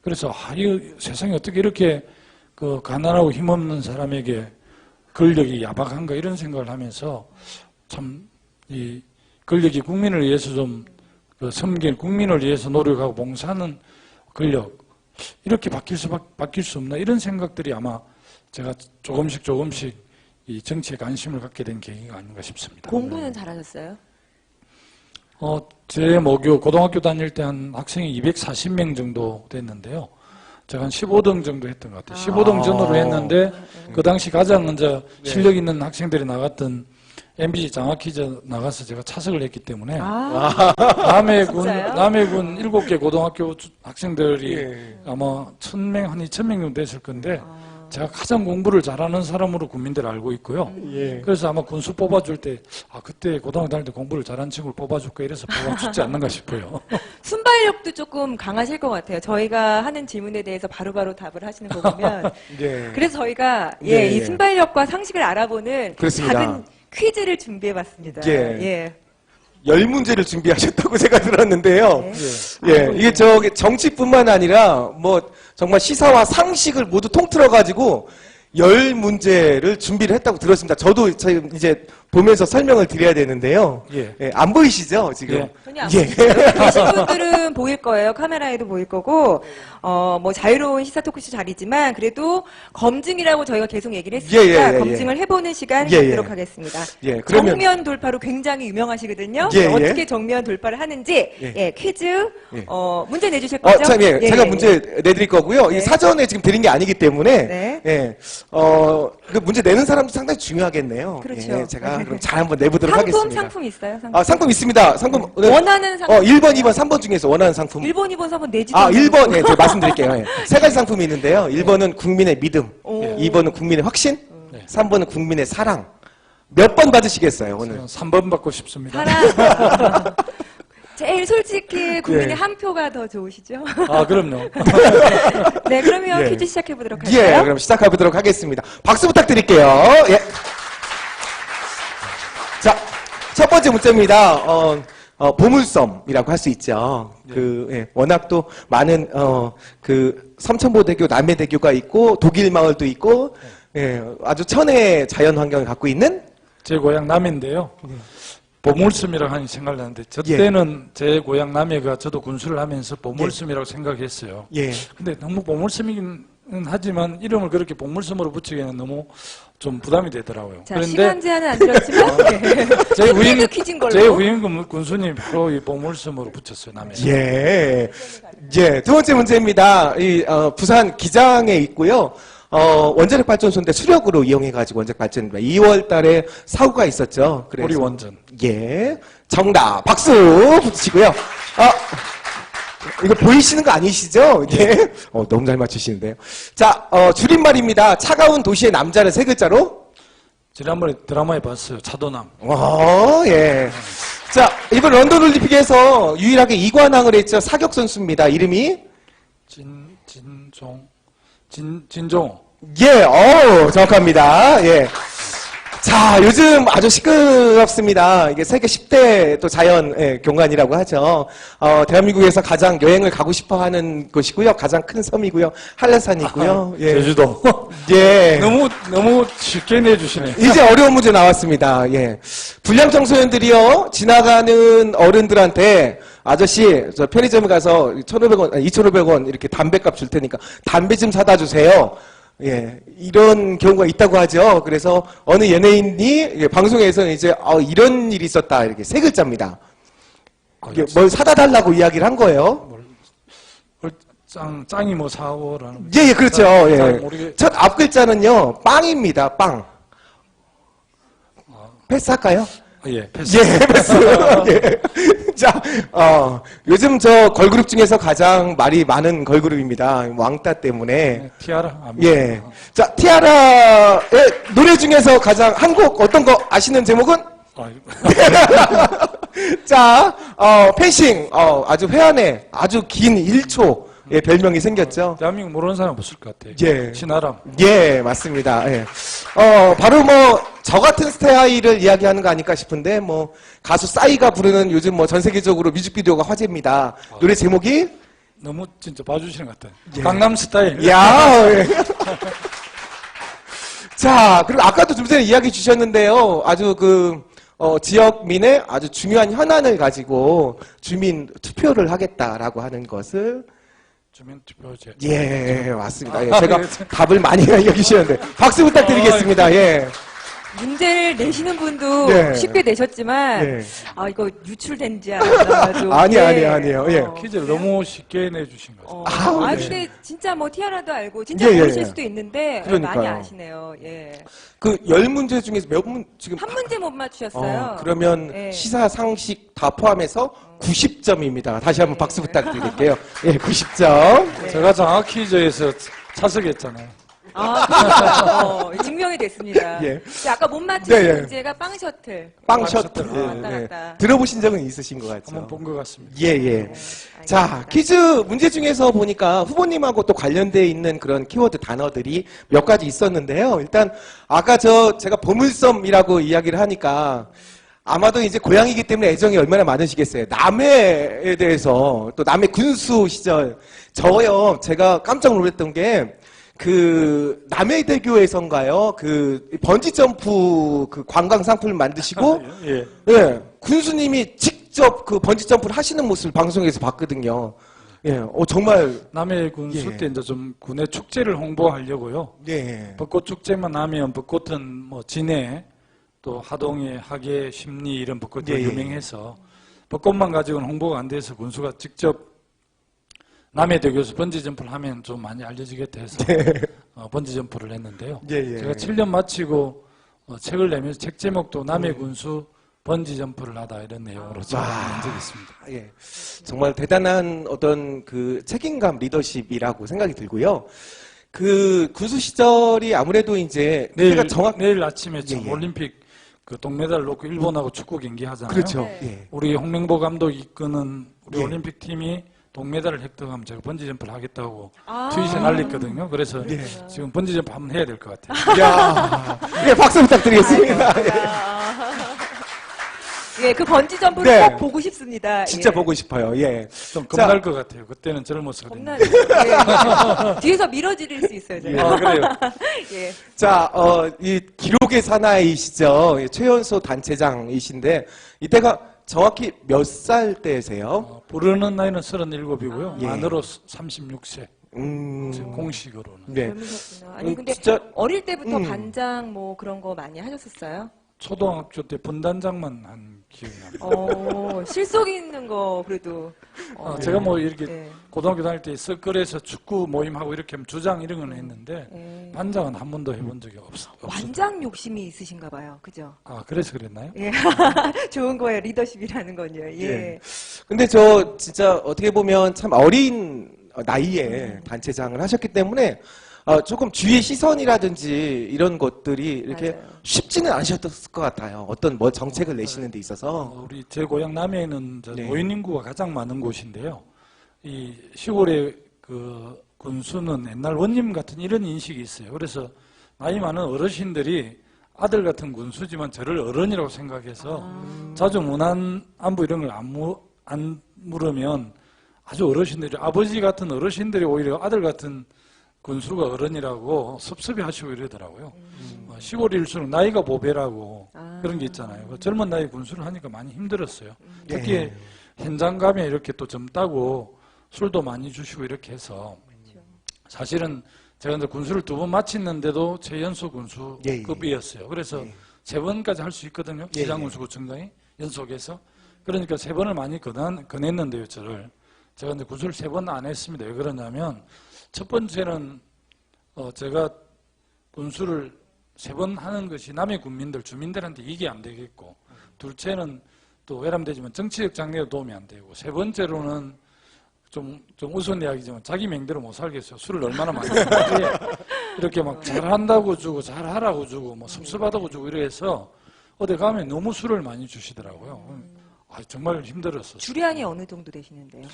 그래서 이 세상에 어떻게 이렇게 그 가난하고 힘없는 사람에게 권력이 야박한가 이런 생각을 하면서 참 이 권력이 국민을 위해서 좀 섬기는 국민을 위해서 노력하고 봉사하는 권력 이렇게 바뀔 수 없나 이런 생각들이 아마 제가 조금씩 이 정치에 관심을 갖게 된 계기가 아닌가 싶습니다. 공부는 잘하셨어요? 제 고등학교 다닐 때 한 학생이 240명 정도 됐는데요. 제가 한 15등 정도 했던 것 같아요. 15등 전후로 했는데 그 당시 가장 먼저 실력 있는 학생들이 나갔던 MBC 장학 퀴즈 나가서 제가 차석을 했기 때문에 진짜요? 남해군 7개 고등학교 학생들이 아마 1000명, 한 2000명 정도 됐을 건데 제가 가장 공부를 잘하는 사람으로 국민들을 알고 있고요. 그래서 아마 군수 뽑아줄 때 그때 고등학교 다닐 때 공부를 잘한 친구를 뽑아줄까 이래서 뽑아주지 않는가 싶어요. 순발력도 조금 강하실 것 같아요. 저희가 하는 질문에 대해서 바로바로 답을 하시는 거 보면. 그래서 저희가 이 순발력과 상식을 알아보는 그렇습니다. 작은 퀴즈를 준비해봤습니다. 예. 10문제를 준비하셨다고 제가 들었는데요. 네. 이게 정치뿐만 아니라 뭐 정말 시사와 상식을 모두 통틀어가지고 10문제를 준비를 했다고 들었습니다. 저도 지금 이제 보면서 설명을 드려야 되는데요. 안 보이시죠, 지금? 전혀 안 보이시죠? 계신 분들은 보일 거예요. 카메라에도 보일 거고, 뭐 자유로운 시사 토크쇼 자리지만 그래도 검증이라고 저희가 계속 얘기를 했으니까 검증을 해보는 시간 갖도록 하겠습니다. 그러면 정면 돌파로 굉장히 유명하시거든요. 어떻게 정면 돌파를 하는지 퀴즈 문제 내주실 거죠? 제가 문제 내드릴 거고요. 이 사전에 지금 드린 게 아니기 때문에 그 문제 내는 사람도 상당히 중요하겠네요. 그렇죠. 제가 그럼 잘 한번 내보도록 하겠습니다. 상품 있어요? 상품? 상품 있습니다. 상품 원하는 상품. 1번, 2번, 3번 중에서 원하는 상품. 1번, 2번, 3번 내지도 1번, 제가 말씀드릴게요. 세 가지 상품이 있는데요. 1번은 국민의 믿음, 2번은 국민의 확신, 3번은 국민의 사랑. 몇 번 받으시겠어요, 오늘? 3번 받고 싶습니다. 사랑. 제일 솔직히 국민의 한 표가 더 좋으시죠? 그럼요. 네, 그러면 퀴즈 시작해보도록 할까요? 그럼 시작해보도록 하겠습니다. 박수 부탁드릴게요. 자, 첫 번째 문제입니다. 보물섬이라고 할 수 있죠. 워낙 또 많은, 삼천포대교, 남해대교가 있고, 독일 마을도 있고, 아주 천혜의 자연 환경을 갖고 있는 제 고향 남해인데요. 보물섬이라고 하니 생각나는데 저 때는 제 고향 남해가 저도 군수를 하면서 보물섬이라고 생각했어요. 근데 너무 보물섬이긴 하지만 이름을 그렇게 보물섬으로 붙이기에는 너무 좀 부담이 되더라고요. 자, 시간 제한은 안 들었지만 퀴즈인 걸로. 제 후임 군수님 바로 이 보물섬으로 붙였어요, 남해. 두 번째 문제입니다. 부산 기장에 있고요. 원자력 발전소인데 수력으로 이용해가지고 원자력 발전입니다. 2월 달에 사고가 있었죠. 그래서 우리 원전. 정답. 박수 붙이시고요. 이거 보이시는 거 아니시죠? 너무 잘 맞추시는데요. 자, 줄임말입니다. 차가운 도시의 남자를 세 글자로? 지난번에 드라마에 봤어요. 차도남. 자, 이번 런던 올림픽에서 유일하게 2관왕을 했죠. 사격 선수입니다. 이름이? 진종호. 정확합니다. 자, 요즘 아주 시끄럽습니다. 이게 세계 10대 또 자연 경관이라고 하죠. 대한민국에서 가장 여행을 가고 싶어 하는 곳이고요. 가장 큰 섬이고요. 한라산이고요. 제주도. 너무 쉽게 내주시네. 이제 어려운 문제 나왔습니다. 불량 청소년들이요. 지나가는 어른들한테 아저씨, 저 편의점에 가서 1,500원, 2,500원 이렇게 담배값 줄 테니까 담배 좀 사다 주세요. 이런 경우가 있다고 하죠. 그래서 어느 연예인이 방송에서 이제 이런 일이 있었다 이렇게 세 글자입니다. 뭘 사다 달라고 이야기를 한 거예요. 짱이 뭐 사오라는. 그렇죠. 모르게. 첫 앞 글자는요, 빵입니다. 빵. 패스할까요? 패스. 패스. 자, 요즘 저 걸그룹 중에서 가장 말이 많은 걸그룹입니다. 왕따 때문에. 티아라. 자, 티아라의 노래 중에서 가장 한 곡 어떤 거 아시는 제목은? 자, 펜싱, 아주 회한에 아주 긴 1초. 별명이 생겼죠. 대한민국 모르는 사람 없을 것 같아요. 신아람. 맞습니다. 바로 저 같은 스타일을 이야기하는 거 아닐까 싶은데, 가수 싸이가 부르는 요즘 전 세계적으로 뮤직비디오가 화제입니다. 노래 제목이? 너무 진짜 봐주시는 것 같아요. 강남 스타일. 자, 그리고 아까도 좀 전에 이야기 주셨는데요. 아주 지역민의 아주 중요한 현안을 가지고 주민 투표를 하겠다라고 하는 것을 주민투표제. 예, 맞습니다. 예, 제가 답을 많이 여기시는데 박수 부탁드리겠습니다. 예. 문제를 내시는 분도 네. 쉽게 내셨지만 예. 이거 유출된지 알아가지고 아니에요. 예. 퀴즈를 너무 쉽게 내주신 거죠. 네. 근데 진짜 뭐 티아라도 알고 진짜 예, 모르실 예. 수도 있는데 그러니까요. 많이 아시네요. 예. 그 10문제 중에서 몇 문 지금 한 문제 못 맞추셨어요. 그러면 예. 시사 상식 다 포함해서 90점입니다. 다시 한번 박수 부탁드릴게요. 예, 90점. 제가 장학 퀴즈에서 차석했잖아요. 그러니까요. 증명이 됐습니다. 예. 근데 아까 못 맞추신 네, 예. 문제가 빵 셔틀. 빵 셔틀. 셔틀. 왔다 갔다. 들어보신 적은 있으신 것 같죠? 한번 본 것 같습니다. 예. 자, 알겠습니다. 퀴즈 문제 중에서 보니까 후보님하고 또 관련되어 있는 그런 키워드 단어들이 몇 가지 있었는데요. 일단, 아까 제가 보물섬이라고 이야기를 하니까, 아마도 이제 고향이기 때문에 애정이 얼마나 많으시겠어요. 남해에 대해서, 또 남해 군수 시절, 제가 깜짝 놀랐던 게, 남해대교에선가요? 번지점프 관광 상품을 만드시고, 예. 예, 군수님이 직접 번지점프를 하시는 모습을 방송에서 봤거든요. 예, 정말, 남해 군수 예. 때 이제 좀 군의 축제를 홍보하려고요. 예. 벚꽃 축제만 하면 벚꽃은 뭐 진해, 또 하동에 하계, 심리 이런 벚꽃이 예. 유명해서 벚꽃만 가지고는 홍보가 안 돼서 군수가 직접 남해대교에서 번지점프를 하면 좀 많이 알려지겠다 해서 번지점프를 했는데요. 예. 제가 7년 마치고 책을 내면서 책 제목도 남해 군수 번지점프를 하다 이런 내용으로 제가 낸 적이 있습니다. 예. 정말 대단한 어떤 책임감 리더십이라고 생각이 들고요. 군수 시절이 아무래도 이제 그때가 내일 아침에 참 예. 올림픽 동메달 놓고 일본하고 축구 경기 하잖아요. 그렇죠. 네. 예. 우리 홍명보 감독이 이끄는 우리 예. 올림픽 팀이 동메달을 획득하면 제가 번지점프를 하겠다고 아. 트윗에 날렸거든요. 그래서 예. 지금 번지점프 한번 해야 될 것 같아요. 이야. 예, 박수 부탁드리겠습니다. 예, 그 번지 점프를 네. 꼭 보고 싶습니다. 진짜 예. 보고 싶어요. 예. 좀 겁날 것 같아요. 그때는 젊었거든요. 겁나죠. 예. 뒤에서 밀어드릴 수 있어요, 제가. 아, 그래요? 예. 자, 이 기록의 사나이시죠. 예, 최연소 단체장이신데, 이때가 정확히 몇 살 때세요? 부르는 나이는 37이고요. 예. 만으로 36세. 공식으로는. 네. 젊으셨구나. 아니, 근데 진짜, 어릴 때부터 반장 뭐 그런 거 많이 하셨었어요? 초등학교 때 분단장만 한 기억이 납니다. 실속 있는 거 그래도. 제가 뭐 이렇게 네. 고등학교 다닐 때 서클에서 축구 모임하고 이렇게 하면 주장 이런 건 했는데 네. 반장은 한 번도 해본 적이 없었어요. 완장 욕심이 있으신가 봐요. 그죠? 아, 그래서 그랬나요? 예. 좋은 거예요. 리더십이라는 건요. 예. 예. 근데 진짜 어떻게 보면 참 어린 나이에 단체장을 하셨기 때문에 조금 주위의 시선이라든지 이런 것들이 이렇게 맞아요. 쉽지는 않으셨을 것 같아요. 어떤 정책을 내시는 데 있어서. 우리 제 고향 남해에는 네. 노인 인구가 가장 많은 곳인데요. 이 시골의 군수는 옛날 원님 같은 이런 인식이 있어요. 그래서 나이 많은 어르신들이 아들 같은 군수지만 저를 어른이라고 생각해서 자주 문안 안부 이런 걸 안 물으면 아주 어르신들이 아버지 같은 어르신들이 오히려 아들 같은 군수가 어른이라고 섭섭해 하시고 이러더라고요. 시골일수록 나이가 보배라고 그런 게 있잖아요. 젊은 나이 군수를 하니까 많이 힘들었어요. 특히 예. 현장 가면 이렇게 또 젊다고 술도 많이 주시고 이렇게 해서 사실은 제가 이제 군수를 2번 마쳤는데도 최연소 군수급이었어요. 그래서 3번까지 할 수 있거든요. 예. 지장군수구청장이 연속해서. 그러니까 3번을 많이 권했는데요, 저를. 제가 이제 군수를 3번 안 했습니다. 왜 그러냐면 첫 번째는 제가 군수를 3번 하는 것이 남의 군민들, 주민들한테 이익이 안 되겠고, 둘째는 또 외람되지만 정치적 장래에 도움이 안 되고, 세 번째로는 좀 우스운 이야기지만 자기 맹대로 못 살겠어요. 술을 얼마나 많이 먹는지 이렇게 막 잘한다고 주고 잘하라고 주고 뭐 섭섭하다고 주고 이래서 어디 가면 너무 술을 많이 주시더라고요. 정말 힘들었어요. 주량이 어느 정도 되시는데요?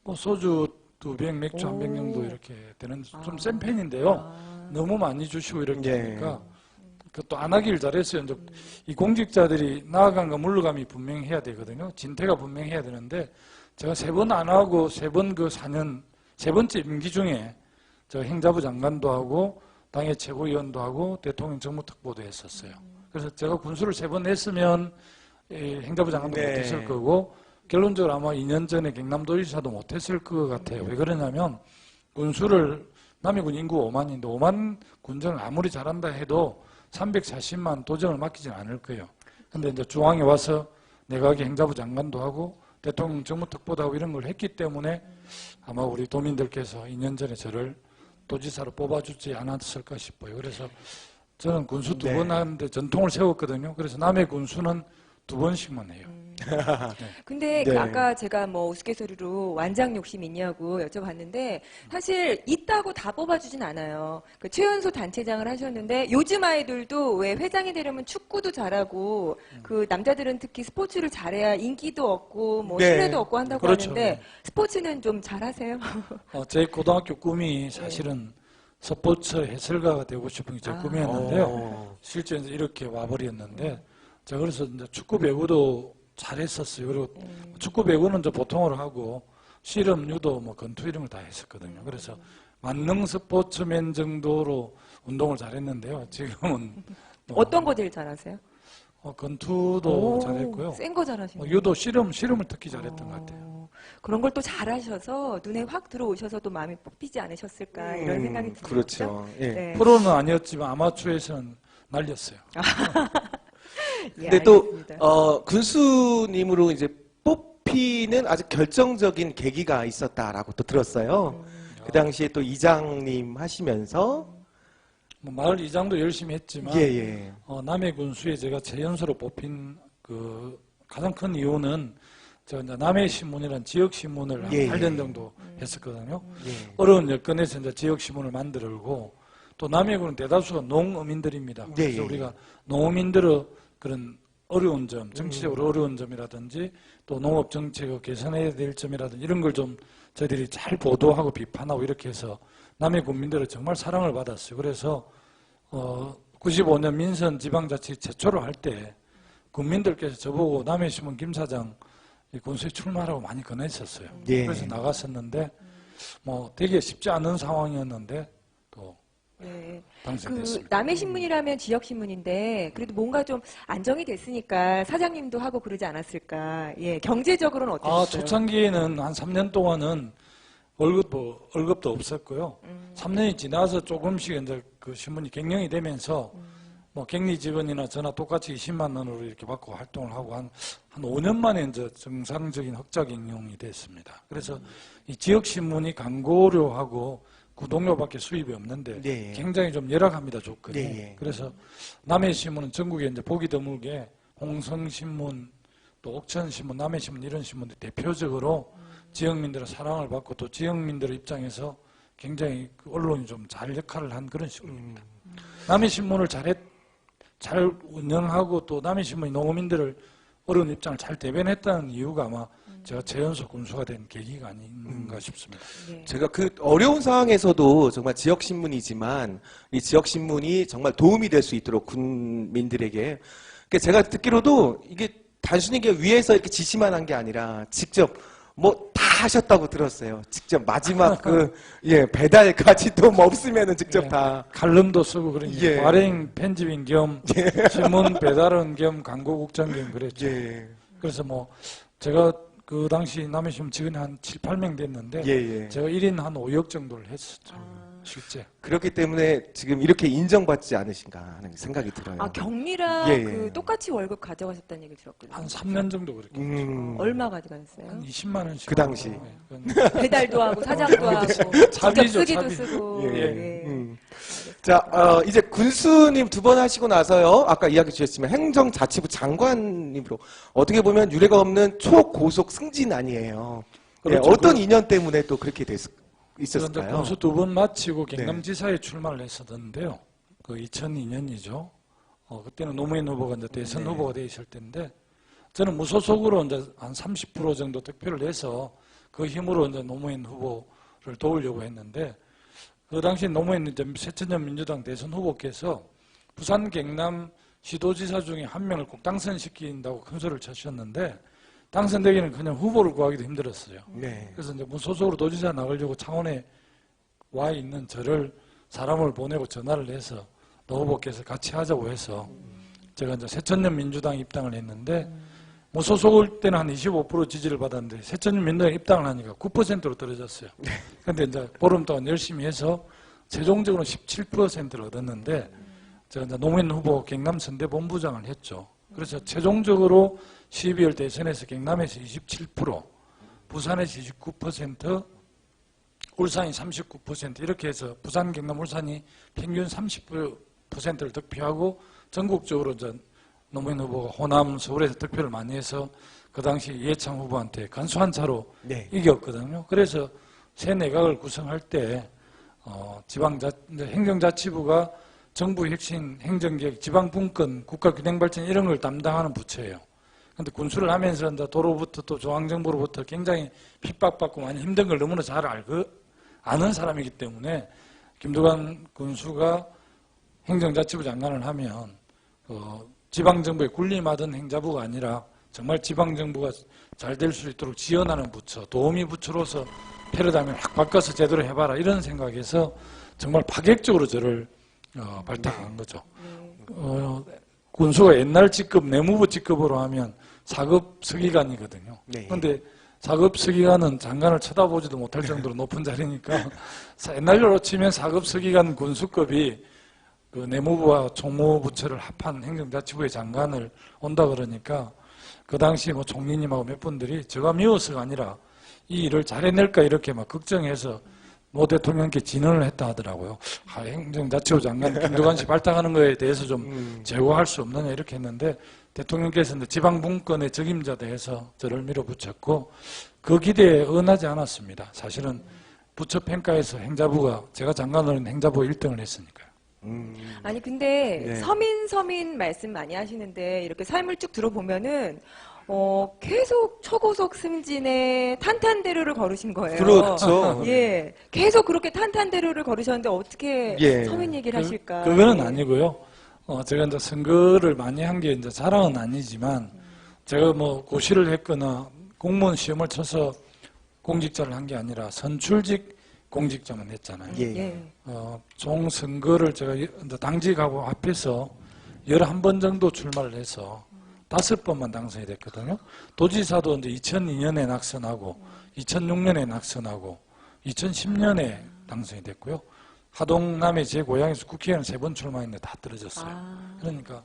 뭐 소주 2병, 맥주 1병 정도 이렇게 되는 좀 센 편인데요. 너무 많이 주시고 이렇게 예. 하니까 그것도 안 하길 잘했어요. 이제 이 공직자들이 나아간과 물러감이 분명히 해야 되거든요. 진퇴가 분명히 해야 되는데 제가 3번 안 하고 3번 4년 3번째 임기 중에 제가 행자부 장관도 하고 당의 최고위원도 하고 대통령 정무특보도 했었어요. 그래서 제가 군수를 3번 했으면 행자부 장관도 네. 못했을 거고 결론적으로 아마 2년 전에 경남도지사도 못했을 것 같아요. 왜 그러냐면 군수를 남해군 인구 5만인데 5만 군정을 아무리 잘한다 해도 340만 도정을 맡기진 않을 거예요. 근데 이제 중앙에 와서 내각의 행자부 장관도 하고 대통령 정무특보도 하고 이런 걸 했기 때문에 아마 우리 도민들께서 2년 전에 저를 도지사로 뽑아주지 않았을까 싶어요. 그래서 저는 군수 2번 네. 하는데 전통을 세웠거든요. 그래서 남해 군수는 2번씩만 해요. 근데 네. 그 아까 제가 뭐 우스갯소리로 완장 욕심 있냐고 여쭤봤는데 사실 있다고 다 뽑아주진 않아요. 그 최연소 단체장을 하셨는데 요즘 아이들도 왜 회장이 되려면 축구도 잘하고 그 남자들은 특히 스포츠를 잘해야 인기도 얻고 뭐 네. 신뢰도 얻고 한다고 그렇죠. 하는데 네. 스포츠는 좀 잘하세요? 제 고등학교 꿈이 사실은 스포츠 해설가가 되고 싶은 게 제 꿈이었는데요. 실제 이제 이렇게 와버렸는데 제가 그래서 이제 축구 배구도 잘했었어요. 그리고 축구 배구는 저 보통으로 하고 씨름, 유도, 뭐 권투 이런 걸 다 했었거든요. 그래서 만능 스포츠맨 정도로 운동을 잘했는데요. 지금은 뭐 어떤 거 제일 잘하세요? 권투도 잘했고요. 센 거 잘하시네요. 유도, 씨름을 특히 잘했던 것 같아요. 그런 걸 또 잘하셔서 눈에 확 들어오셔서 또 마음이 뽑히지 않으셨을까 이런 생각이 듭니다. 그렇죠. 예. 네. 프로는 아니었지만 아마추어에서는 날렸어요. 예, 근데 또 알겠습니다. 군수님으로 이제 뽑히는 아주 결정적인 계기가 있었다라고 또 들었어요. 그 당시에 또 이장님 하시면서 뭐 마을 이장도 열심히 했지만 예. 남해 군수에 제가 최연소로 뽑힌 그 가장 큰 이유는 제가 이제 남해 신문이라는 지역 신문을 한 예, 8년 예. 정도 했었거든요. 예. 어려운 여건에서 이제 지역 신문을 만들고 또 남해군은 대다수가 농어민들입니다. 예, 그래서 예. 우리가 농어민들의 그런 어려운 점, 정치적으로 어려운 점이라든지 또 농업 정책을 개선해야 될 점이라든지 이런 걸 좀 저희들이 잘 보도하고 비판하고 이렇게 해서 남해 군민들의 정말 사랑을 받았어요. 그래서 95년 민선 지방자치 최초로 할 때 군민들께서 저보고 남해신문 김 사장 이 군수에 출마하라고 많이 권했었어요. 예. 그래서 나갔었는데 뭐 되게 쉽지 않은 상황이었는데 또 네. 그 당선됐습니다. 남해 신문이라면 지역 신문인데 그래도 뭔가 좀 안정이 됐으니까 사장님도 하고 그러지 않았을까? 예, 경제적으로는 어땠어요? 초창기에는 한 3년 동안은 월급도 없었고요. 3년이 지나서 조금씩 이제 그 신문이 갱년이 되면서 뭐 격리 직원이나 저나 똑같이 20만 원으로 이렇게 받고 활동을 하고 한 5년 만에 이제 정상적인 흑자 경영이 됐습니다. 그래서 이 지역 신문이 광고료하고 구독료밖에 수입이 없는데 네. 굉장히 좀 열악합니다, 조건이. 네. 그래서 남해신문은 전국에 이제 보기 드물게 홍성신문, 또 옥천신문, 남해신문 이런 신문들 대표적으로 지역민들의 사랑을 받고 또 지역민들의 입장에서 굉장히 그 언론이 좀 잘 역할을 한 그런 식입니다. 남해신문을 잘 운영하고 또 남해신문이 농어민들을 어려운 입장을 잘 대변했다는 이유가 아마 제가 최연소 군수가 된 계기가 아닌가 싶습니다. 네. 제가 그 어려운 상황에서도 정말 지역 신문이지만 이 지역 신문이 정말 도움이 될 수 있도록 군민들에게 그러니까 제가 듣기로도 이게 단순히 이게 위에서 이렇게 지시만 한 게 아니라 직접 뭐 다 하셨다고 들었어요. 직접 마지막 배달까지도 뭐 없으면은 직접 예. 다 칼럼도 쓰고 그러니 예. 발행 편집인 겸 신문 배달원 겸 광고국장 겸 그랬죠. 예. 그래서 뭐 제가 그 당시 남해신문 직원이 한 7, 8명 됐는데 예. 제가 1인 한 5억 정도를 했었죠. 실제. 그렇기 때문에 지금 이렇게 인정받지 않으신가 하는 생각이 들어요. 아, 경리랑 예. 그 똑같이 월급 가져가셨다는 얘기 들었거든요. 한 3년 정도 그렇게 했죠. 얼마 가져가셨어요? 한 20만 원씩. 그 당시. 배달도 하고 사장도 하고 직접 차비죠, 쓰기도 차비. 쓰고. 예. 예. 자, 이제 군수님 2번 하시고 나서요. 아까 이야기 주셨지만 행정자치부 장관님으로 어떻게 보면 유례가 없는 초고속 승진 아니에요. 그렇죠. 어떤 인연 때문에 또 그렇게 있었을까요? 군수 2번 마치고 네. 경남지사에 출마를 했었는데요. 그 2002년이죠. 그때는 노무현 후보가 이제 대선 네. 후보가 되셨을 때인데 저는 무소속으로 이제 한 30% 정도 득표를 해서 그 힘으로 이제 노무현 후보를 도우려고 했는데 그 당시 노무현 이제 새천년 민주당 대선 후보께서 부산 경남 시도지사 중에 한 명을 꼭 당선시킨다고 큰 소리를 쳐주셨는데 당선되기는 그냥 후보를 구하기도 힘들었어요. 네. 그래서 이제 무소속으로 도지사 나가려고 창원에 와 있는 저를 사람을 보내고 전화를 해서 노 후보께서 같이 하자고 해서 제가 이제 새천년 민주당 입당을 했는데 무소속일 때는 한 25% 지지를 받았는데 새천년 민주당에 입당을 하니까 9%로 떨어졌어요. 그런데 이제 보름 동안 열심히 해서 최종적으로 17%를 얻었는데 제가 이제 노무현 후보 경남 선대본부장을 했죠. 그래서 최종적으로 12월 대선에서 경남에서 27%, 부산에서 29%, 울산이 39% 이렇게 해서 부산, 경남, 울산이 평균 30%를 득표하고 전국적으로 전 노무현 후보가 호남, 서울에서 득표를 많이 해서 그 당시 이해창 후보한테 간소한 차로 네. 이겼거든요. 그래서 새 내각을 구성할 때 행정자치부가 정부 핵심 행정계획, 지방분권, 국가균형발전 이런 걸 담당하는 부처예요. 그런데 군수를 하면서 이제 도로부터 또 중앙정부로부터 굉장히 핍박받고 많이 힘든 걸 너무나 잘 아는 사람이기 때문에 김두관 군수가 행정자치부 장관을 하면 지방정부에 군림하던 행자부가 아니라 정말 지방정부가 잘 될 수 있도록 지원하는 부처, 도우미 부처로서 패러다임을 확 바꿔서 제대로 해봐라 이런 생각에서 정말 파격적으로 저를 발탁한 거죠. 군수가 옛날 직급, 내무부 직급으로 하면 4급 서기관이거든요. 네. 그런데 4급 서기관은 장관을 쳐다보지도 못할 정도로 높은 자리니까 옛날로 치면 4급 서기관 군수급이 그 내무부와 총무부처를 합한 행정자치부의 장관을 온다 그러니까 그 당시 뭐 총리님하고 몇 분들이 제가 미워서가 아니라 이 일을 잘해낼까 이렇게 막 걱정해서 노 대통령께 진언을 했다 하더라고요. 행정자치부 장관 김두관 씨 발탁하는 거에 대해서 좀 제고할 수 없느냐 이렇게 했는데 대통령께서는 지방분권의 적임자 대해서 저를 밀어붙였고 그 기대에 응하지 않았습니다. 사실은 부처 평가에서 행자부가 제가 장관으로 있는 행자부 1등을 했으니까요. 아니 근데 네. 서민 말씀 많이 하시는데 이렇게 삶을 쭉 들어보면은 계속 초고속 승진의 탄탄대로를 걸으신 거예요. 그렇죠. 예, 계속 그렇게 탄탄대로를 걸으셨는데 어떻게 예. 서민 얘기를 하실까? 그거는 예. 아니고요. 제가 이제 선거를 많이 한 게 이제 자랑은 아니지만 제가 뭐 고시를 했거나 공무원 시험을 쳐서 공직자를 한 게 아니라 선출직 공직자만 했잖아요. 예. 예. 총 선거를 제가 당직하고 합해서 11번 정도 출마를 해서 5번만 당선이 됐거든요. 도지사도 이제 2002년에 낙선하고 2006년에 낙선하고 2010년에 당선이 됐고요. 하동남에 제 고향에서 국회의원 3번 출마했는데 다 떨어졌어요. 그러니까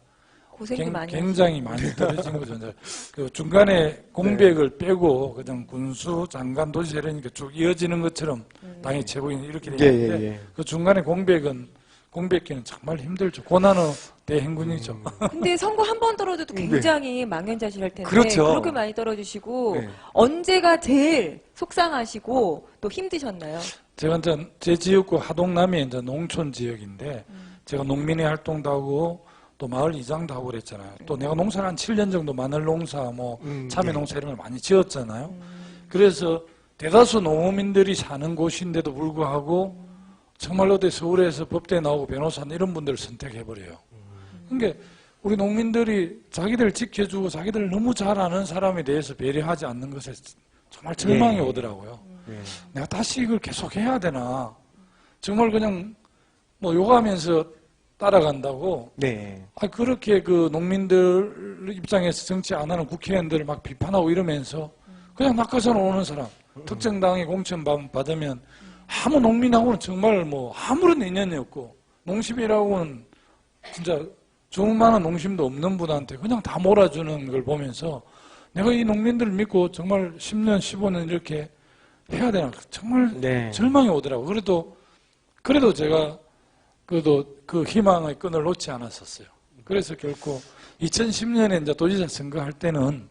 고생도 많이 굉장히 많이 떨어진 거죠. 이제 그 중간에 공백을 빼고 그냥 군수, 장관, 도지사 이러니까 쭉 이어지는 것처럼 당의 최고위는 이렇게 되는데 예. 그 중간에 공백기는 정말 힘들죠. 고난의 대행군이죠. 근데 선거 한 번 떨어져도 굉장히 망연자실할 텐데 그렇죠. 그렇게 많이 떨어지시고 네. 언제가 제일 속상하시고 또 힘드셨나요? 제가 이제 제 지역구 하동남이 이제 농촌 지역인데 제가 농민의 활동도 하고 또 마을 이장도 하고 그랬잖아요. 또 내가 농사를 한 7년 정도 마늘 농사, 뭐 참외 네. 농사 이런 걸 많이 지었잖아요. 그래서 대다수 농민들이 사는 곳인데도 불구하고 정말로 서울에서 법대 나오고 변호사 이런 분들을 선택해버려요. 그러니까 우리 농민들이 자기들 지켜주고 자기들 너무 잘 아는 사람에 대해서 배려하지 않는 것에 정말 절망이 예. 오더라고요. 예. 내가 다시 이걸 계속 해야 되나. 정말 그냥 뭐 욕하면서 따라간다고. 네. 그렇게 그 농민들 입장에서 정치 안 하는 국회의원들을 막 비판하고 이러면서 그냥 낙하산 오는 사람. 특정 당이 공천 받으면 아무 농민하고는 정말 뭐 아무런 인연이 없고 농심이라고는 진짜 조그마한 농심도 없는 분한테 그냥 다 몰아주는 걸 보면서 내가 이 농민들을 믿고 정말 10년, 15년 이렇게 해야 되나 정말 네. 절망이 오더라고요. 그래도 제가 그 희망의 끈을 놓지 않았었어요. 그래서 결코 2010년에 이제 도지사 선거할 때는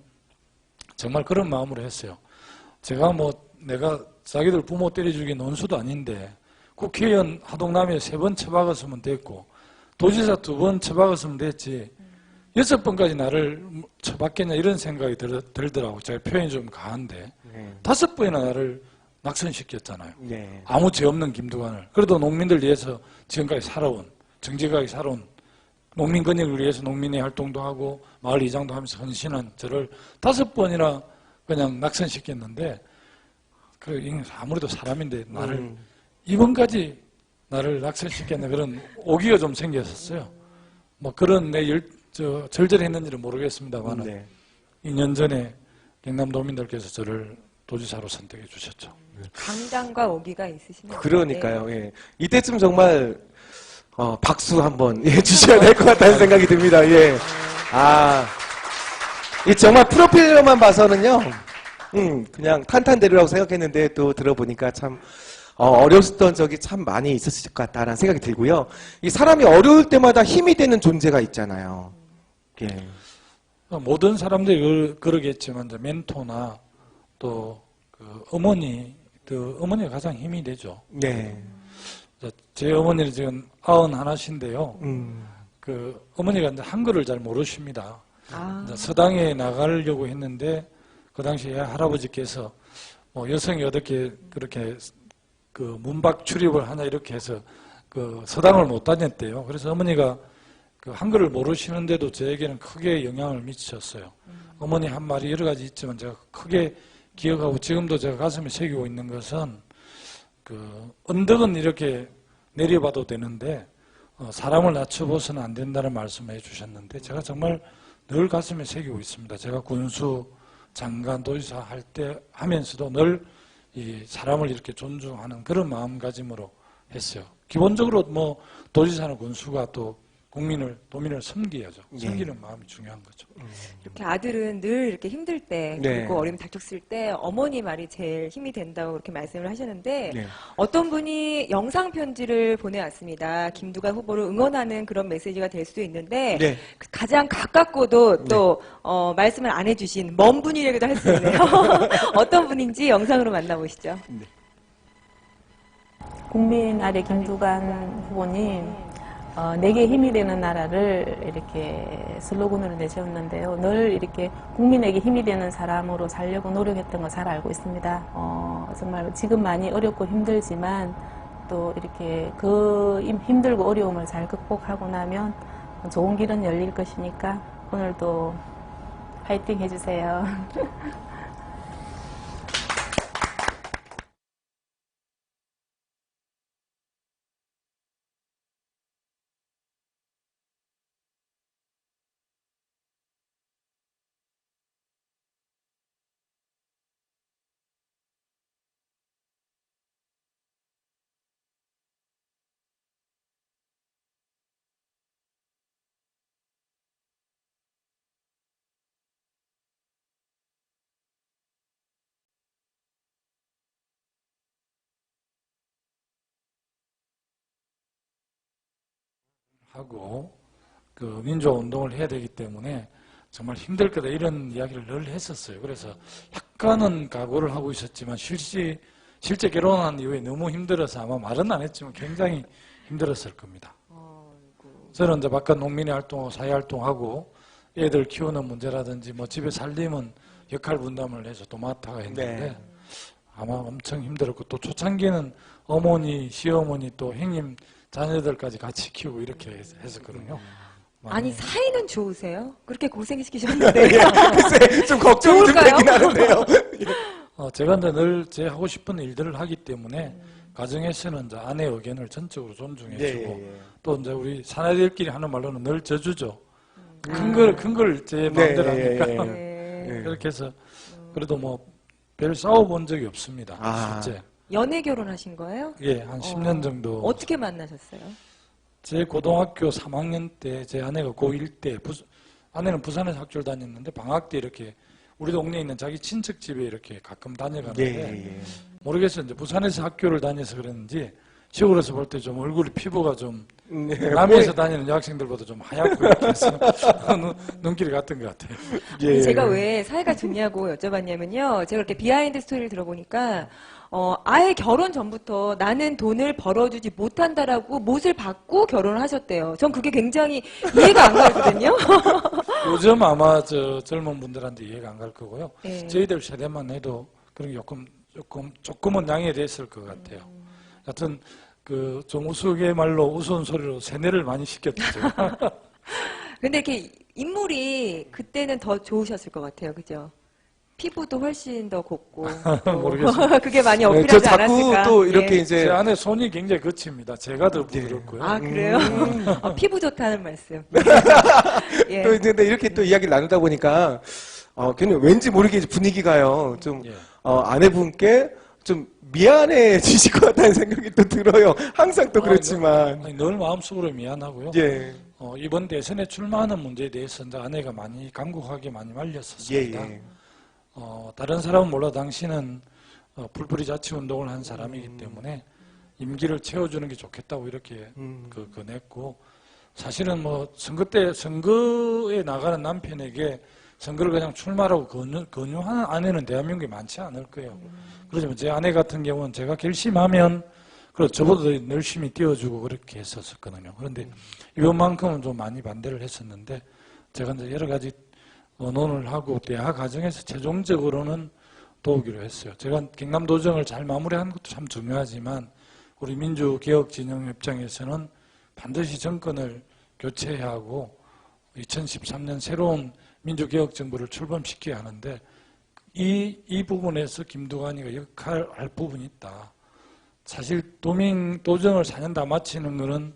정말 그런 마음으로 했어요. 제가 뭐 내가 자기들 부모 때려주기 논수도 아닌데 국회의원 하동남에 3번 처박았으면 됐고 도지사 2번 처박았으면 됐지 6번까지 나를 처박겠냐 이런 생각이 들더라고요. 제가 표현이 좀 가한데 네. 5번이나 나를 낙선시켰잖아요. 네. 아무 죄 없는 김두관을. 그래도 농민들 위해서 지금까지 살아온, 정직하게 살아온 농민 권익을 위해서 농민의 활동도 하고 마을 이장도 하면서 헌신한 저를 5번이나 그냥 낙선시켰는데 아무래도 사람인데 나를 이번까지 나를 낙선시켰는 그런 오기가 좀 생겼었어요. 뭐 그런 절절했는지는 모르겠습니다만 네. 2년 전에 경남도민들께서 저를 도지사로 선택해 주셨죠. 강당과 오기가 있으시네요. 그러니까요. 예. 이때쯤 정말 박수 한번 주셔야 될 것 같다는 생각이 듭니다. 예. 이 정말 프로필로만 봐서는요, 그냥 탄탄대로라고 생각했는데 또 들어보니까 참 어려웠던 적이 참 많이 있었을 것 같다는 생각이 들고요. 이 사람이 어려울 때마다 힘이 되는 존재가 있잖아요. 예. 모든 사람들이 그러겠지만 이제 멘토나 또 그 어머니가 가장 힘이 되죠. 네. 제 어머니는 지금 91이신데요. 음. 그 어머니가 이제 한글을 잘 모르십니다. 아, 이제 서당에 나가려고 했는데 그 당시에 할아버지께서 뭐 여성이 어떻게 그렇게 그 문박 출입을 하냐 이렇게 해서 그 서당을 못 다녔대요. 그래서 어머니가 그 한글을 모르시는데도 저에게는 크게 영향을 미치셨어요. 어머니 한 말이 여러 가지 있지만 제가 크게 기억하고 지금도 제가 가슴에 새기고 있는 것은 그 언덕은 이렇게 내려봐도 되는데 사람을 낮춰보서는 안 된다는 말씀을 해주셨는데 제가 정말 늘 가슴에 새기고 있습니다. 제가 군수, 장관, 도지사 할 때 하면서도 늘 이 사람을 이렇게 존중하는 그런 마음가짐으로 했어요. 기본적으로 뭐 도지사나 군수가 또 도민을 섬겨야죠. 섬기는 마음이 중요한 거죠. 이렇게 아들은 늘 이렇게 힘들 때 네. 그리고 어려움 닥쳤을 때 어머니 말이 제일 힘이 된다고 그렇게 말씀을 하셨는데 네. 어떤 분이 영상 편지를 보내왔습니다. 김두관 후보를 응원하는 그런 메시지가 될 수도 있는데 네. 가장 가깝고도 또 말씀을 안 해주신 먼 분이라고도 할 수 있네요. 어떤 분인지 영상으로 만나보시죠. 국민 아래 김두관 후보님, 내게 힘이 되는 나라를 이렇게 슬로건으로 내세웠는데요. 늘 이렇게 국민에게 힘이 되는 사람으로 살려고 노력했던 거 잘 알고 있습니다. 정말 지금 많이 어렵고 힘들지만 또 이렇게 그 힘들고 어려움을 잘 극복하고 나면 좋은 길은 열릴 것이니까 오늘도 파이팅 해주세요. 하고 그 민주화 운동을 해야 되기 때문에 정말 힘들 거다 이런 이야기를 늘 했었어요. 그래서 약간은 각오를 하고 있었지만 실제 결혼한 이후에 너무 힘들어서 아마 말은 안 했지만 굉장히 힘들었을 겁니다. 저는 이제 바깥 농민의 활동하고 사회 활동하고 애들 키우는 문제라든지 뭐 집에 살림은 역할 분담을 해서 도맡아가 했는데 네. 아마 엄청 힘들었고 또 초창기에는 어머니, 시어머니 또 형님 자녀들까지 같이 키우고 이렇게 했었거든요. 아니 사이는 좋으세요? 그렇게 고생시키셨는데 글쎄, 좀 걱정이 좀 좋을까요? 되긴 하는데요. 제가 이제 늘 제 하고 싶은 일들을 하기 때문에 가정에서는 이제 아내 의견을 전적으로 존중해주고 또 이제 우리 사내들끼리 하는 말로는 늘 저주죠. 큰 걸 제 마음대로 하니까 네. 그렇게 해서 그래도 뭐 별 싸워본 적이 없습니다. 실제. 연애 결혼하신 거예요? 예, 한 10년 정도. 어떻게 만나셨어요? 제 고등학교 3학년 때 제 아내가 고1 때 아내는 부산에서 학교를 다녔는데 방학 때 이렇게 우리 동네에 있는 자기 친척 집에 이렇게 가끔 다녀가는데 모르겠어요. 이제 부산에서 학교를 다녀서 그랬는지 시골에서 볼 때 좀 얼굴이 피부가 좀 남해에서 다니는 여학생들보다 좀 하얗고 이렇게 해서 눈길이 같은 것 같아요. 제가 왜 사이가 좋냐고 여쭤봤냐면요. 제가 이렇게 비하인드 스토리를 들어보니까 아예 결혼 전부터 나는 돈을 벌어주지 못한다라고 못을 받고 결혼을 하셨대요. 전 그게 굉장히 이해가 안 가거든요. 요즘 아마 젊은 분들한테 이해가 안 갈 거고요. 네. 저희들 세대만 해도 그런 게 조금은 양해됐을 것 같아요. 하여튼 좀 우스갯말로 우스운 소리로 세뇌를 많이 시켰죠. 근데 이렇게 인물이 그때는 더 좋으셨을 것 같아요. 그죠? 피부도 훨씬 더 곱고 모르겠습니다. 그게 많이 저 어필하지 자꾸 않았을까? 또 이렇게 예. 이제 제 안에 손이 굉장히 거칩니다. 제가 더 부드럽고요. 아 그래요? 피부 좋다는 말씀. 예. 또 근데 이렇게 또 이야기를 나누다 보니까 괜히 왠지 모르게 이제 분위기가요. 좀 예. 아내분께 좀 미안해지실 것 같다는 생각이 또 들어요. 항상 또 그렇지만. 아니, 늘 마음속으로 미안하고요. 예. 이번 대선에 출마하는 문제에 대해서 이제 아내가 많이 강국하게 많이 말렸었습니다. 예. 다른 사람은 몰라도 당신은 불풀이 자치운동을 한 사람이기 때문에 임기를 채워주는 게 좋겠다고 이렇게 냈고, 사실은 뭐 선거 때 선거에 나가는 남편에게 선거를 그냥 출마라고 권유하는 아내는 대한민국에 많지 않을 거예요. 그렇지만 제 아내 같은 경우는 제가 결심하면 그리고 저보다 더 열심히 띄워주고 그렇게 했었거든요. 그런데 이번만큼은 좀 많이 반대를 했었는데 제가 이제 여러 가지 논의를 하고 대화 과정에서 최종적으로는 도우기로 했어요. 제가 경남도정을 잘 마무리하는 것도 참 중요하지만 우리 민주개혁진영 입장에서는 반드시 정권을 교체해야 하고 2013년 새로운 민주개혁정부를 출범시켜야 하는데 이 부분에서 김두관이가 역할할 부분이 있다. 사실 도정을 4년 다 마치는 것은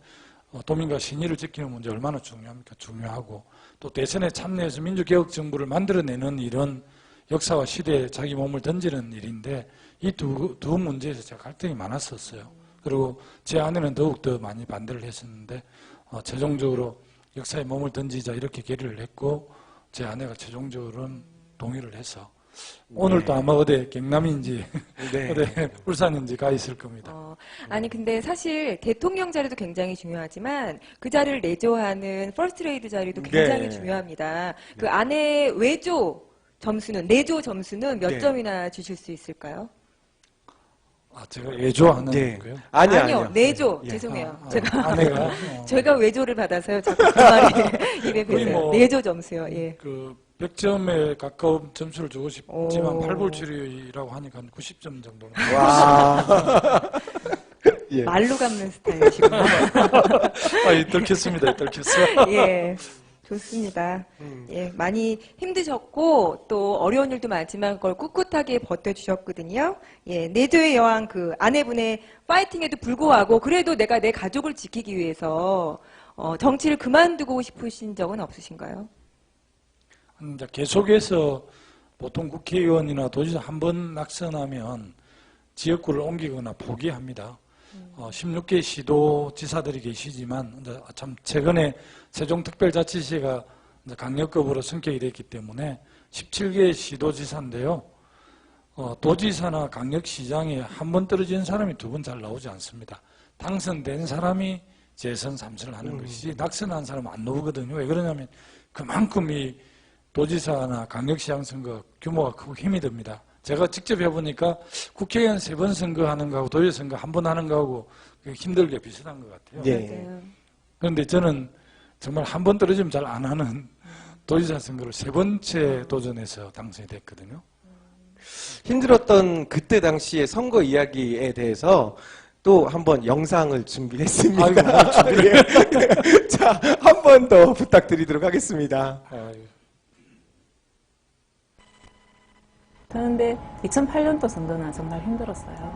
도민과 신의를 지키는 문제 얼마나 중요합니까? 중요하고 또 대선에 참여해서 민주개혁정부를 만들어내는 일은 역사와 시대에 자기 몸을 던지는 일인데 이 두 문제에서 제가 갈등이 많았었어요. 그리고 제 아내는 더욱더 많이 반대를 했었는데 최종적으로 역사에 몸을 던지자 이렇게 결의를 했고 제 아내가 최종적으로는 동의를 해서 오늘도 아마 어디 경남인지 네. 어디 울산인지 가 있을 겁니다. 아니 근데 사실 대통령 자리도 굉장히 중요하지만 그 자리를 내조하는 퍼스트레이드 자리도 굉장히 네. 중요합니다. 그 안에 내조 점수는 몇 네. 점이나 주실 수 있을까요? 제가 애조하는 네. 거요? 아니요, 내조. 예. 죄송해요. 아내가 제가 외조를 받아서요. 자꾸 그 말이 입에 거의 배세요. 뭐- 내조 점수요. 예. 그 100점에 가까운 점수를 주고 싶지만 오. 팔불출이라고 하니까 한 90점 정도. 와. 예. 말로 갚는 스타일이시구나. 들켰습니다. 들켰어. 예. 좋습니다. 예, 많이 힘드셨고 또 어려운 일도 많지만 그걸 꿋꿋하게 버텨주셨거든요. 예, 내조의 여왕 그 아내분의 파이팅에도 불구하고 그래도 내가 내 가족을 지키기 위해서 정치를 그만두고 싶으신 적은 없으신가요? 이제 계속해서 보통 국회의원이나 도지사 한 번 낙선하면 지역구를 옮기거나 포기합니다. 16개 시도지사들이 계시지만 이제 참 최근에 세종특별자치시가 이제 강력급으로 승격이 됐기 때문에 17개 시도지사인데요. 도지사나 강력시장에 한 번 떨어진 사람이 두 번 잘 나오지 않습니다. 당선된 사람이 재선 3선을 하는 것이지 낙선한 사람은 안 나오거든요. 왜 그러냐면 그만큼 이 도지사나 강력시장 선거 규모가 크고 힘이 듭니다. 제가 직접 해보니까 국회의원 3번 선거하는 거하고 도지사 선거 한 번 하는 거하고 힘들게 비슷한 것 같아요. 예. 맞아요. 그런데 저는 정말 한 번 떨어지면 잘 안 하는 도지사 선거를 3번째 도전해서 당선이 됐거든요. 힘들었던 그때 당시의 선거 이야기에 대해서 또 한번 영상을 준비했습니다. 예. 자, 한 번 더 부탁드리도록 하겠습니다. 그런데 2008년도 선거는 정말 힘들었어요.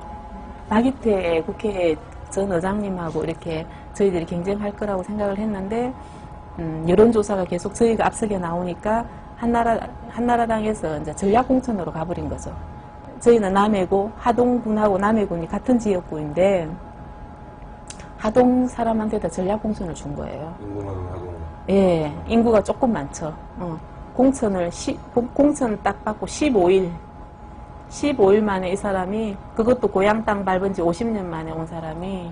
마기태 국회 전 의장님하고 이렇게 저희들이 경쟁할 거라고 생각을 했는데 여론조사가 계속 저희가 앞서게 나오니까 한나라당에서 이제 전략공천으로 가버린 거죠. 저희는 남해고 하동군하고 남해군이 같은 지역구인데 하동 사람한테다 전략공천을 준 거예요. 인구는 하동. 예, 인구가 조금 많죠. 공천을 딱 받고 15일 만에 이 사람이 그것도 고향 땅 밟은 지 50년 만에 온 사람이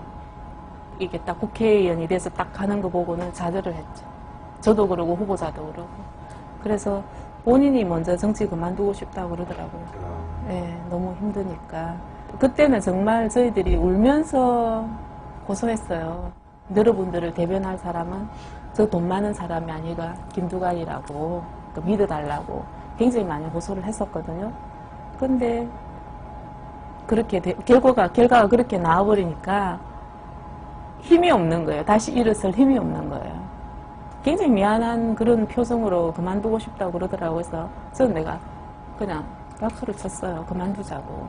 이게 딱 국회의원이 돼서 딱 가는 거 보고는 좌절을 했죠. 저도 그러고 후보자도 그러고. 그래서 본인이 먼저 정치 그만두고 싶다고 그러더라고요. 예, 너무 힘드니까. 그때는 정말 저희들이 울면서 고소했어요. 여러분들을 대변할 사람은 저 돈 많은 사람이 아니라 김두관이라고 믿어달라고 굉장히 많이 고소를 했었거든요. 근데 그렇게 결과가 그렇게 나와버리니까 힘이 없는 거예요. 다시 일어설 힘이 없는 거예요. 굉장히 미안한 그런 표정으로 그만두고 싶다고 그러더라고요. 그래서 저는 내가 그냥 박수를 쳤어요. 그만두자고.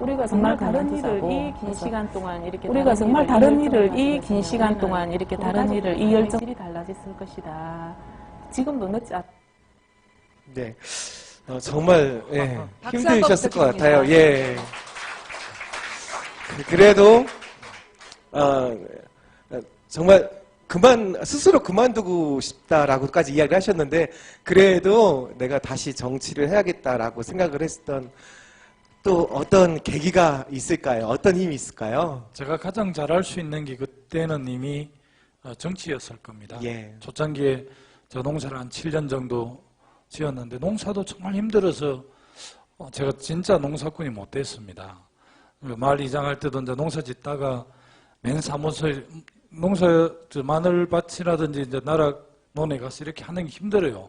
우리가 정말 다른 일을 이 긴 시간 동안 이렇게 우리가 정말 다른 일을 이 긴 시간 동안 이렇게 다른 일을 이 열정이 달라졌을 것이다. 지금도 늦지 않. 네. 정말 예, 박수 한번 힘드셨을 것 부탁드립니다. 같아요. 예. 그래도 정말 스스로 그만두고 싶다라고까지 이야기를 하셨는데 그래도 내가 다시 정치를 해야겠다라고 생각을 했던 또 어떤 계기가 있을까요? 어떤 힘이 있을까요? 제가 가장 잘할 수 있는 게 그때는 이미 정치였을 겁니다. 예. 초창기에 저 농사를 한 7년 정도 지었는데 농사도 정말 힘들어서 제가 진짜 농사꾼이 못 됐습니다. 마을 이장할 때도 이제 농사 짓다가 맨 사무소에 마늘밭이라든지 이제 나락 논에 가서 이렇게 하는 게 힘들어요.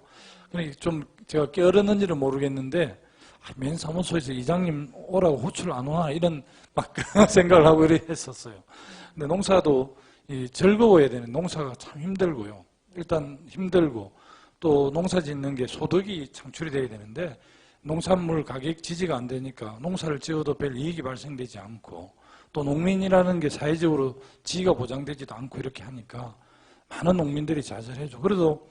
그러니까 좀 제가 깨어렸는지는 모르겠는데 맨 사무소에서 이장님 오라고 호출 안 오나 이런 막 생각을 하고 이래 했었어요. 근데 농사도 즐거워야 되는 농사가 참 힘들고요. 일단 힘들고 또 농사 짓는 게 소득이 창출이 돼야 되는데 농산물 가격 지지가 안 되니까 농사를 지어도 별 이익이 발생되지 않고 또 농민이라는 게 사회적으로 지위가 보장되지도 않고 이렇게 하니까 많은 농민들이 좌절해죠. 그래도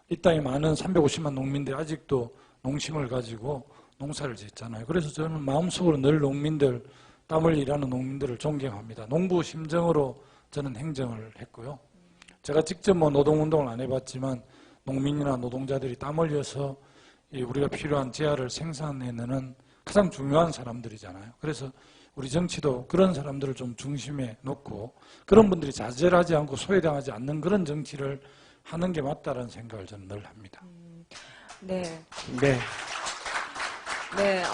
이 땅에 많은 350만 농민들이 아직도 농심을 가지고 농사를 짓잖아요. 그래서 저는 마음속으로 늘 농민들, 땀을 일하는 농민들을 존경합니다. 농부 심정으로 저는 행정을 했고요. 제가 직접 노동운동을 안 해봤지만 농민이나 노동자들이 땀 흘려서 우리가 필요한 재화를 생산해내는 가장 중요한 사람들이잖아요. 그래서 우리 정치도 그런 사람들을 좀 중심에 놓고 그런 분들이 좌절하지 않고 소외당하지 않는 그런 정치를 하는 게 맞다라는 생각을 저는 늘 합니다. 네. 네. 네,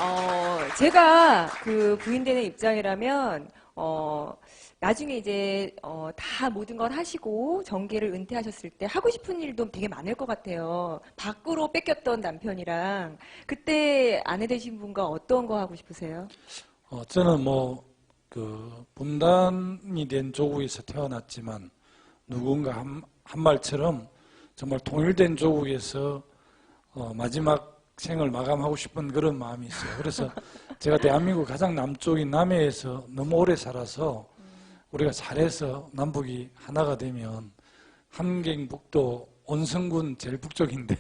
제가 그 부인되는 입장이라면, 나중에 이제, 다 모든 걸 하시고 정계를 은퇴하셨을 때 하고 싶은 일도 되게 많을 것 같아요. 밖으로 뺏겼던 남편이랑, 그때 아내 되신 분과 어떤 거 하고 싶으세요? 저는 분단이 된 조국에서 태어났지만 누군가 한 말처럼 정말 통일된 조국에서 마지막 생을 마감하고 싶은 그런 마음이 있어요. 그래서 제가 대한민국 가장 남쪽인 남해에서 너무 오래 살아서 우리가 잘해서 남북이 하나가 되면 함경북도 온성군 제일 북쪽인데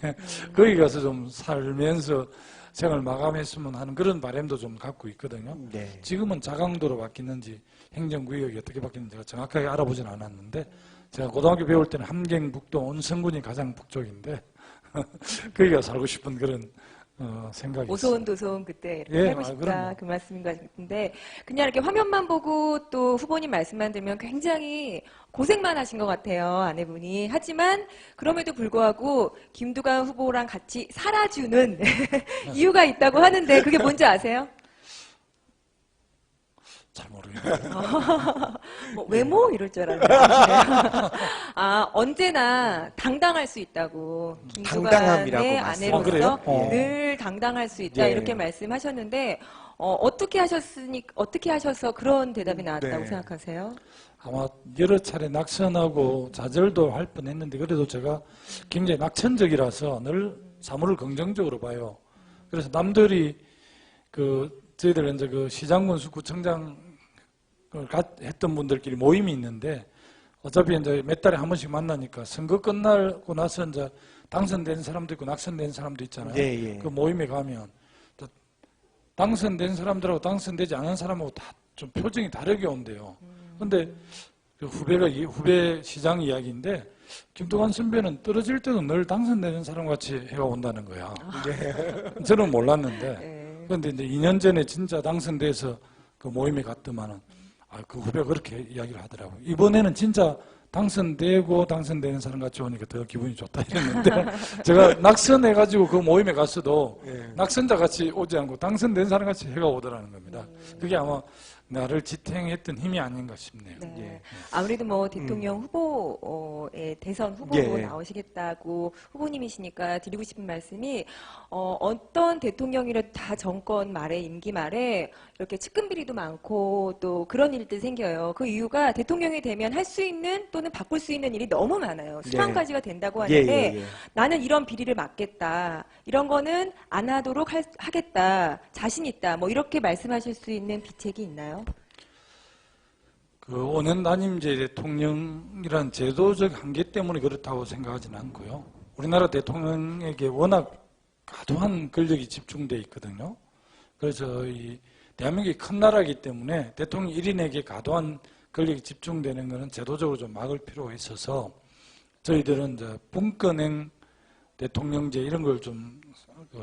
거기 가서 좀 살면서 생을 마감했으면 하는 그런 바람도 좀 갖고 있거든요. 네. 지금은 자강도로 바뀌는지 행정구역이 어떻게 바뀌는지 제가 정확하게 알아보진 않았는데 제가 고등학교 배울 때는 함경북도 온성군이 가장 북쪽인데 거기가 살고 싶은 그런 생각이 오소은 있어요. 도소은 그때 이렇게 예, 살고 싶다 그럼요. 그 말씀인 것 같은데 그냥 이렇게 화면만 보고 또 후보님 말씀만 들으면 굉장히 고생만 하신 것 같아요 아내분이. 하지만 그럼에도 불구하고 김두관 후보랑 같이 살아주는 이유가 있다고 하는데 그게 뭔지 아세요? 잘 모르겠어요. 뭐 외모 이럴 줄 알았는데 언제나 당당할 수 있다고 당당함이라고 김두관의 말씀하셨어요. 아내로서 그래요? 늘 당당할 수 있다 예. 이렇게 말씀하셨는데 어떻게 하셔서 그런 대답이 나왔다고 네. 생각하세요? 아마 여러 차례 낙선하고 좌절도 할 뻔했는데 그래도 제가 굉장히 낙천적이라서 늘 사물을 긍정적으로 봐요. 그래서 남들이 저희들 이제 시장군수 구청장 했던 분들끼리 모임이 있는데 어차피 이제 몇 달에 한 번씩 만나니까 선거 끝나고 나서 이제 당선된 사람도 있고 낙선된 사람도 있잖아요. 예, 예. 그 모임에 가면 당선된 사람들하고 당선되지 않은 사람하고 다 좀 표정이 다르게 온대요. 근데 그 후배 시장 이야기인데 김두관 선배는 떨어질 때도 늘 당선되는 사람 같이 해가 온다는 거야. 저는 몰랐는데. 네. 그런데 이제 2년 전에 진짜 당선돼서 그 모임에 갔더만은 그 후배가 그렇게 이야기를 하더라고요. 이번에는 진짜 당선되는 사람 같이 오니까 더 기분이 좋다 이랬는데 제가 낙선해가지고 그 모임에 갔어도 예. 낙선자 같이 오지 않고 당선된 사람 같이 해가 오더라는 겁니다. 그게 아마 나를 지탱했던 힘이 아닌가 싶네요. 네. 예. 아무래도 뭐 대통령 후보의 대선 후보로 예. 나오시겠다고 후보님이시니까 드리고 싶은 말씀이 어떤 대통령이라도 다 정권 말에 임기 말에 이렇게 측근 비리도 많고 또 그런 일들 생겨요. 그 이유가 대통령이 되면 할 수 있는 또는 바꿀 수 있는 일이 너무 많아요. 수만 예. 가지가 된다고 예, 하는데 예, 예. 나는 이런 비리를 막겠다. 이런 거는 안 하도록 하겠다. 자신 있다. 뭐 이렇게 말씀하실 수 있는 비책이 있나요? 그 5년 단임제 대통령이란 제도적 한계 때문에 그렇다고 생각하지는 않고요. 우리나라 대통령에게 워낙 과도한 권력이 집중돼 있거든요. 그래서 이 대한민국이 큰 나라이기 때문에 대통령 1인에게 과도한 권력이 집중되는 것은 제도적으로 좀 막을 필요가 있어서 저희들은 이제 분권행 대통령제 이런 걸 좀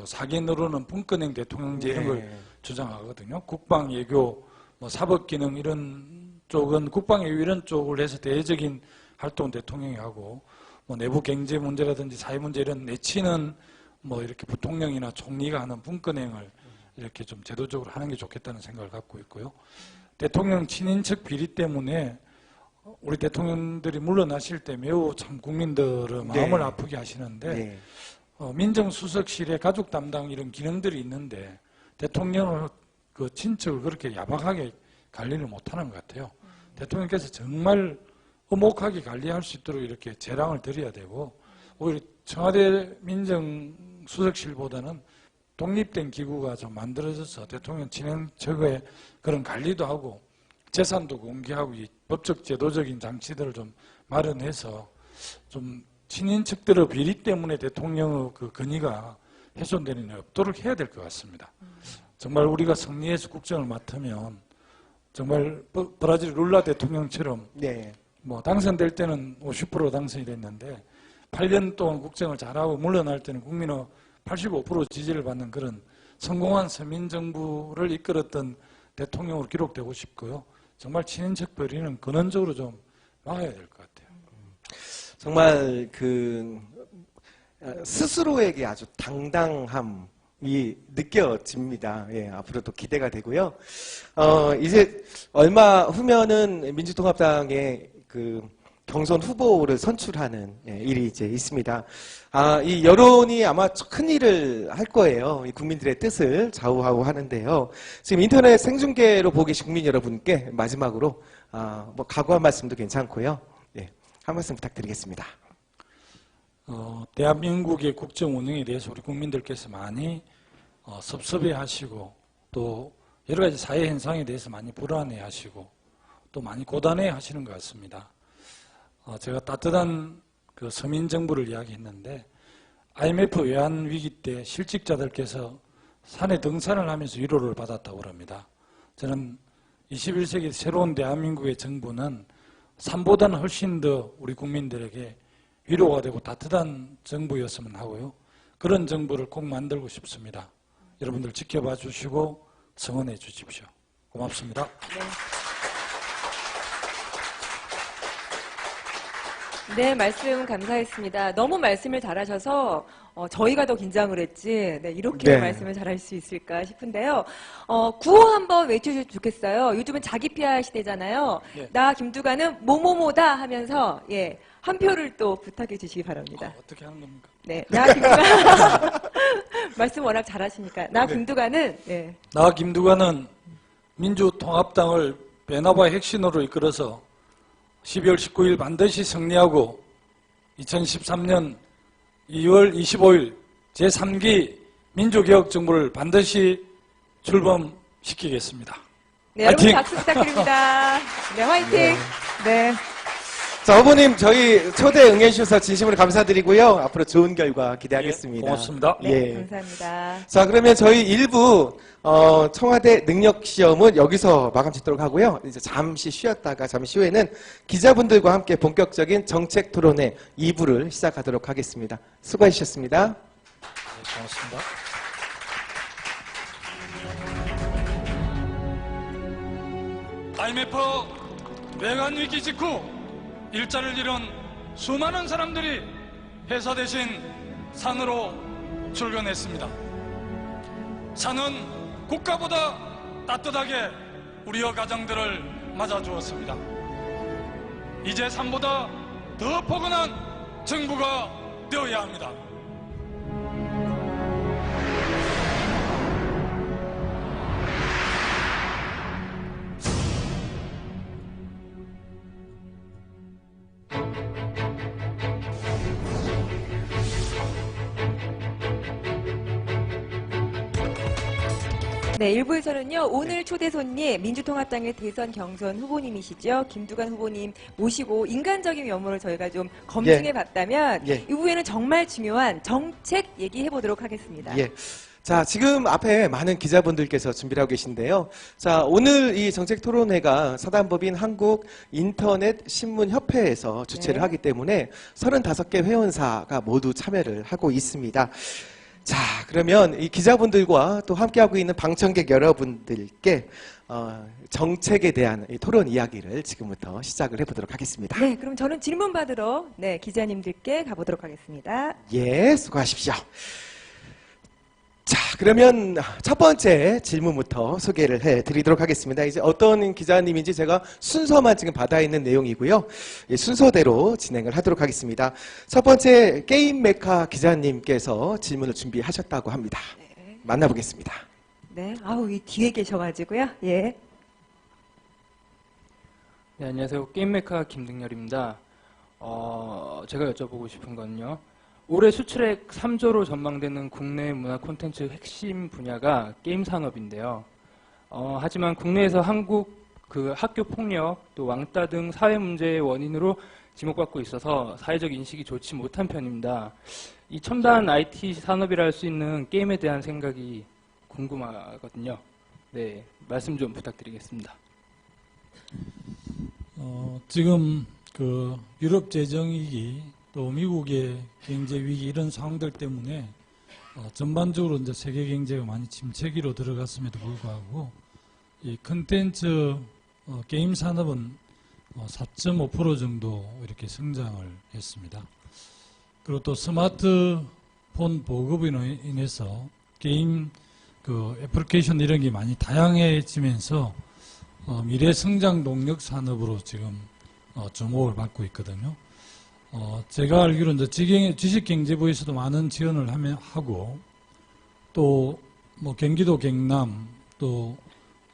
사견으로는 분권행 대통령제 이런 걸 네. 주장하거든요. 국방, 외교, 뭐 사법기능 이런 쪽은 국방, 외교 이런 쪽을 해서 대외적인 활동 대통령이 하고 뭐 내부 경제 문제라든지 사회 문제 이런 내치는 뭐 이렇게 부통령이나 총리가 하는 분권행을 이렇게 좀 제도적으로 하는 게 좋겠다는 생각을 갖고 있고요. 대통령 친인척 비리 때문에 우리 대통령들이 물러나실 때 매우 참 국민들의 마음을 네. 아프게 하시는데 네. 민정수석실에 가족 담당 이런 기능들이 있는데 대통령을 그 친척을 그렇게 야박하게 관리를 못하는 것 같아요. 대통령께서 정말 엄혹하게 관리할 수 있도록 이렇게 재량을 드려야 되고 오히려 청와대 민정수석실보다는 독립된 기구가 좀 만들어져서 대통령 진행처의 그런 관리도 하고 재산도 공개하고 이 법적 제도적인 장치들을 좀 마련해서 좀 친인척들의 비리 때문에 대통령의 그 권위가 훼손되는 일이 없도록 해야 될 것 같습니다. 정말 우리가 승리해서 국정을 맡으면 정말 브라질 룰라 대통령처럼 네. 뭐 당선될 때는 50% 당선이 됐는데 8년 동안 국정을 잘하고 물러날 때는 국민의 85% 지지를 받는 그런 성공한 서민정부를 이끌었던 대통령으로 기록되고 싶고요. 정말 친인척 비리는 근원적으로 좀 막아야 될 것 같아요. 정말 그 스스로에게 아주 당당함이 느껴집니다. 예, 앞으로도 기대가 되고요. 이제 얼마 후면은 민주통합당의 그 경선 후보를 선출하는 일이 이제 있습니다. 이 여론이 아마 큰 일을 할 거예요. 이 국민들의 뜻을 좌우하고 하는데요. 지금 인터넷 생중계로 보고 계신 국민 여러분께 마지막으로 뭐 각오한 말씀도 괜찮고요. 예, 한 말씀 부탁드리겠습니다. 대한민국의 국정 운영에 대해서 우리 국민들께서 많이 섭섭해하시고 또 여러 가지 사회 현상에 대해서 많이 불안해하시고 또 많이 고단해하시는 것 같습니다. 제가 따뜻한 그 서민 정부를 이야기했는데 IMF 외환 위기 때 실직자들께서 산에 등산을 하면서 위로를 받았다고 합니다. 저는 21세기 새로운 대한민국의 정부는 산보다는 훨씬 더 우리 국민들에게 위로가 되고 따뜻한 정부였으면 하고요. 그런 정부를 꼭 만들고 싶습니다. 여러분들 지켜봐 주시고 성원해 주십시오. 고맙습니다. 네, 말씀 감사했습니다. 너무 말씀을 잘하셔서 저희가 더 긴장을 했지 이렇게 네. 말씀을 잘할 수 있을까 싶은데요. 구호 한번 외쳐주시면 좋겠어요. 요즘은 자기 PR 시대잖아요. 예. 나 김두관은 뭐뭐뭐다 하면서 한 표를 또 부탁해 주시기 바랍니다. 어떻게 하는 겁니까? 네, 나 김두관 말씀 워낙 잘하시니까 나 김두관은 나 김두관은 민주통합당을 베나바 혁신으로 이끌어서 12월 19일 반드시 승리하고 2013년 2월 25일 제3기 민주개혁정부를 반드시 출범시키겠습니다. 네, 여러분 화이팅! 박수 부탁드립니다. 네, 화이팅! 네. 자, 후보님 저희 초대 응해주셔서 진심으로 감사드리고요. 앞으로 좋은 결과 기대하겠습니다. 예, 고맙습니다. 네, 예. 감사합니다. 자, 그러면 저희 1부 청와대 능력시험은 여기서 마감 짓도록 하고요. 이제 잠시 쉬었다가 잠시 후에는 기자분들과 함께 본격적인 정책 토론회 2부를 시작하도록 하겠습니다. 수고하셨습니다. 네, 고맙습니다. IMF 외환 위기 직후 일자를 잃은 수많은 사람들이 회사 대신 산으로 출근했습니다. 산은 국가보다 따뜻하게 우리의 가정들을 맞아주었습니다. 이제 삶보다 더 포근한 정부가 되어야 합니다. 네, 일부에서는요, 오늘 초대 손님, 민주통합당의 대선 경선 후보님이시죠. 김두관 후보님 모시고 인간적인 면모를 저희가 좀 검증해 봤다면, 예. 이후에는 정말 중요한 정책 얘기해 보도록 하겠습니다. 예. 자, 지금 앞에 많은 기자분들께서 준비를 하고 계신데요. 자, 오늘 이 정책 토론회가 사단법인 한국 인터넷 신문 협회에서 주최를 네. 하기 때문에 35개 회원사가 모두 참여를 하고 있습니다. 자, 그러면 이 기자분들과 또 함께하고 있는 방청객 여러분들께 정책에 대한 이 토론 이야기를 지금부터 시작을 해보도록 하겠습니다. 네, 그럼 저는 질문 받으러 네, 기자님들께 가보도록 하겠습니다. 예, 수고하십시오. 자, 그러면 첫 번째 질문부터 소개를 해드리도록 하겠습니다. 이제 어떤 기자님인지 제가 순서만 지금 받아 있는 내용이고요. 예, 순서대로 진행을 하도록 하겠습니다. 첫 번째 게임 메카 기자님께서 질문을 준비하셨다고 합니다. 만나보겠습니다. 네, 아우, 이 뒤에 계셔가지고요. 예. 네, 안녕하세요. 게임메카 김등열입니다. 제가 여쭤보고 싶은 건요. 올해 수출액 3조로 전망되는 국내 문화 콘텐츠 핵심 분야가 게임 산업인데요. 하지만 국내에서 한국 학교 폭력, 또 왕따 등 사회 문제의 원인으로 지목받고 있어서 사회적 인식이 좋지 못한 편입니다. 이 첨단 IT 산업이라 할 수 있는 게임에 대한 생각이 궁금하거든요. 네, 말씀 좀 부탁드리겠습니다. 지금 유럽 재정위기 또 미국의 경제 위기 이런 상황들 때문에 전반적으로 이제 세계 경제가 많이 침체기로 들어갔음에도 불구하고 이 컨텐츠 게임 산업은 4.5% 정도 이렇게 성장을 했습니다. 그리고 또 스마트폰 보급으로 인해서 게임 애플리케이션 이런 게 많이 다양해지면서 미래 성장 동력 산업으로 지금 주목을 받고 있거든요. 제가 알기로는 지식경제부에서도 많은 지원을 하고 또 경기도 경남 또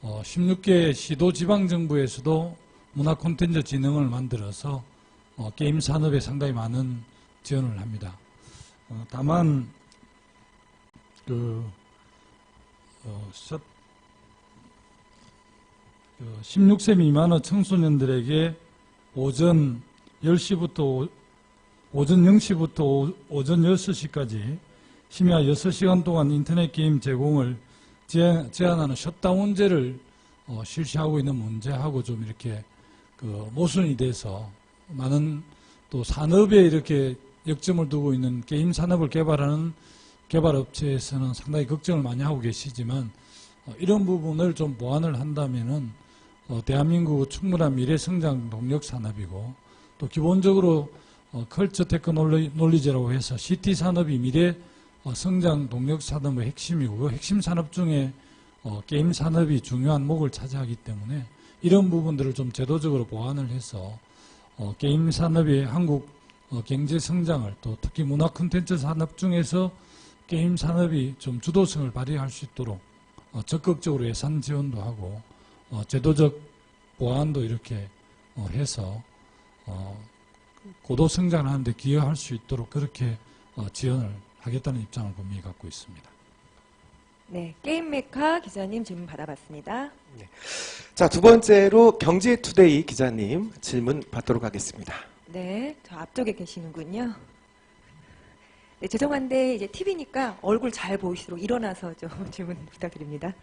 16개 시도 지방정부에서도 문화 콘텐츠 진흥을 만들어서 게임 산업에 상당히 많은 지원을 합니다. 다만 16세 미만의 청소년들에게 오전 0시부터 오전 6시까지 심야 6시간 동안 인터넷 게임 제공을 제한하는 셧다운제를 실시하고 있는 문제하고 좀 이렇게 모순이 돼서 많은 또 산업에 이렇게 역점을 두고 있는 게임 산업을 개발하는 개발업체에서는 상당히 걱정을 많이 하고 계시지만 이런 부분을 좀 보완을 한다면은 대한민국 충분한 미래 성장 동력 산업이고 또 기본적으로 컬처 테크놀리지라고 해서 CT 산업이 미래 성장 동력 산업의 핵심이고 그 핵심 산업 중에 게임 산업이 중요한 목을 차지하기 때문에 이런 부분들을 좀 제도적으로 보완을 해서 게임 산업의 한국 경제 성장을 또 특히 문화 콘텐츠 산업 중에서 게임 산업이 좀 주도성을 발휘할 수 있도록 적극적으로 예산 지원도 하고 제도적 보완도 이렇게 해서 고도 성장을 하는데 기여할 수 있도록 그렇게 지원을 하겠다는 입장을 분명히 갖고 있습니다. 네, 게임 메카 기자님 질문 받아봤습니다. 자, 두 번째로 경제투데이 기자님 질문 받도록 하겠습니다. 네, 저 앞쪽에 계시는군요. 네, 죄송한데 이제 TV니까 얼굴 잘 보이시도록 일어나서 좀 질문 부탁드립니다.